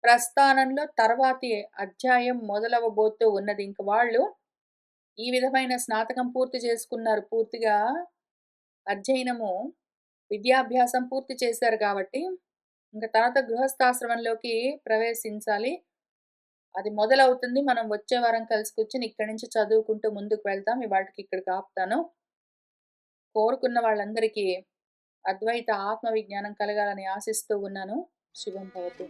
ప్రస్థానంలో తర్వాతి అధ్యాయం మొదలవ్వబోతూ ఉన్నది. ఇంక వాళ్ళు ఈ విధమైన స్నాతకం పూర్తి చేసుకున్నారు. పూర్తిగా అధ్యయనము విద్యాభ్యాసం పూర్తి చేశారు కాబట్టి ఇంక తర్వాత గృహస్థాశ్రమంలోకి ప్రవేశించాలి. అది మొదలవుతుంది. మనం వచ్చే వారం కలిసి కూర్చొని ఇక్కడి నుంచి చదువుకుంటూ ముందుకు వెళ్తాం. ఇవాల్టికి ఇక్కడికి ఆపుతాను. కోరుకున్న వాళ్ళందరికీ అద్వైత ఆత్మ విజ్ఞానం కలగాలని ఆశిస్తూ ఉన్నాను. శుభం భవతు.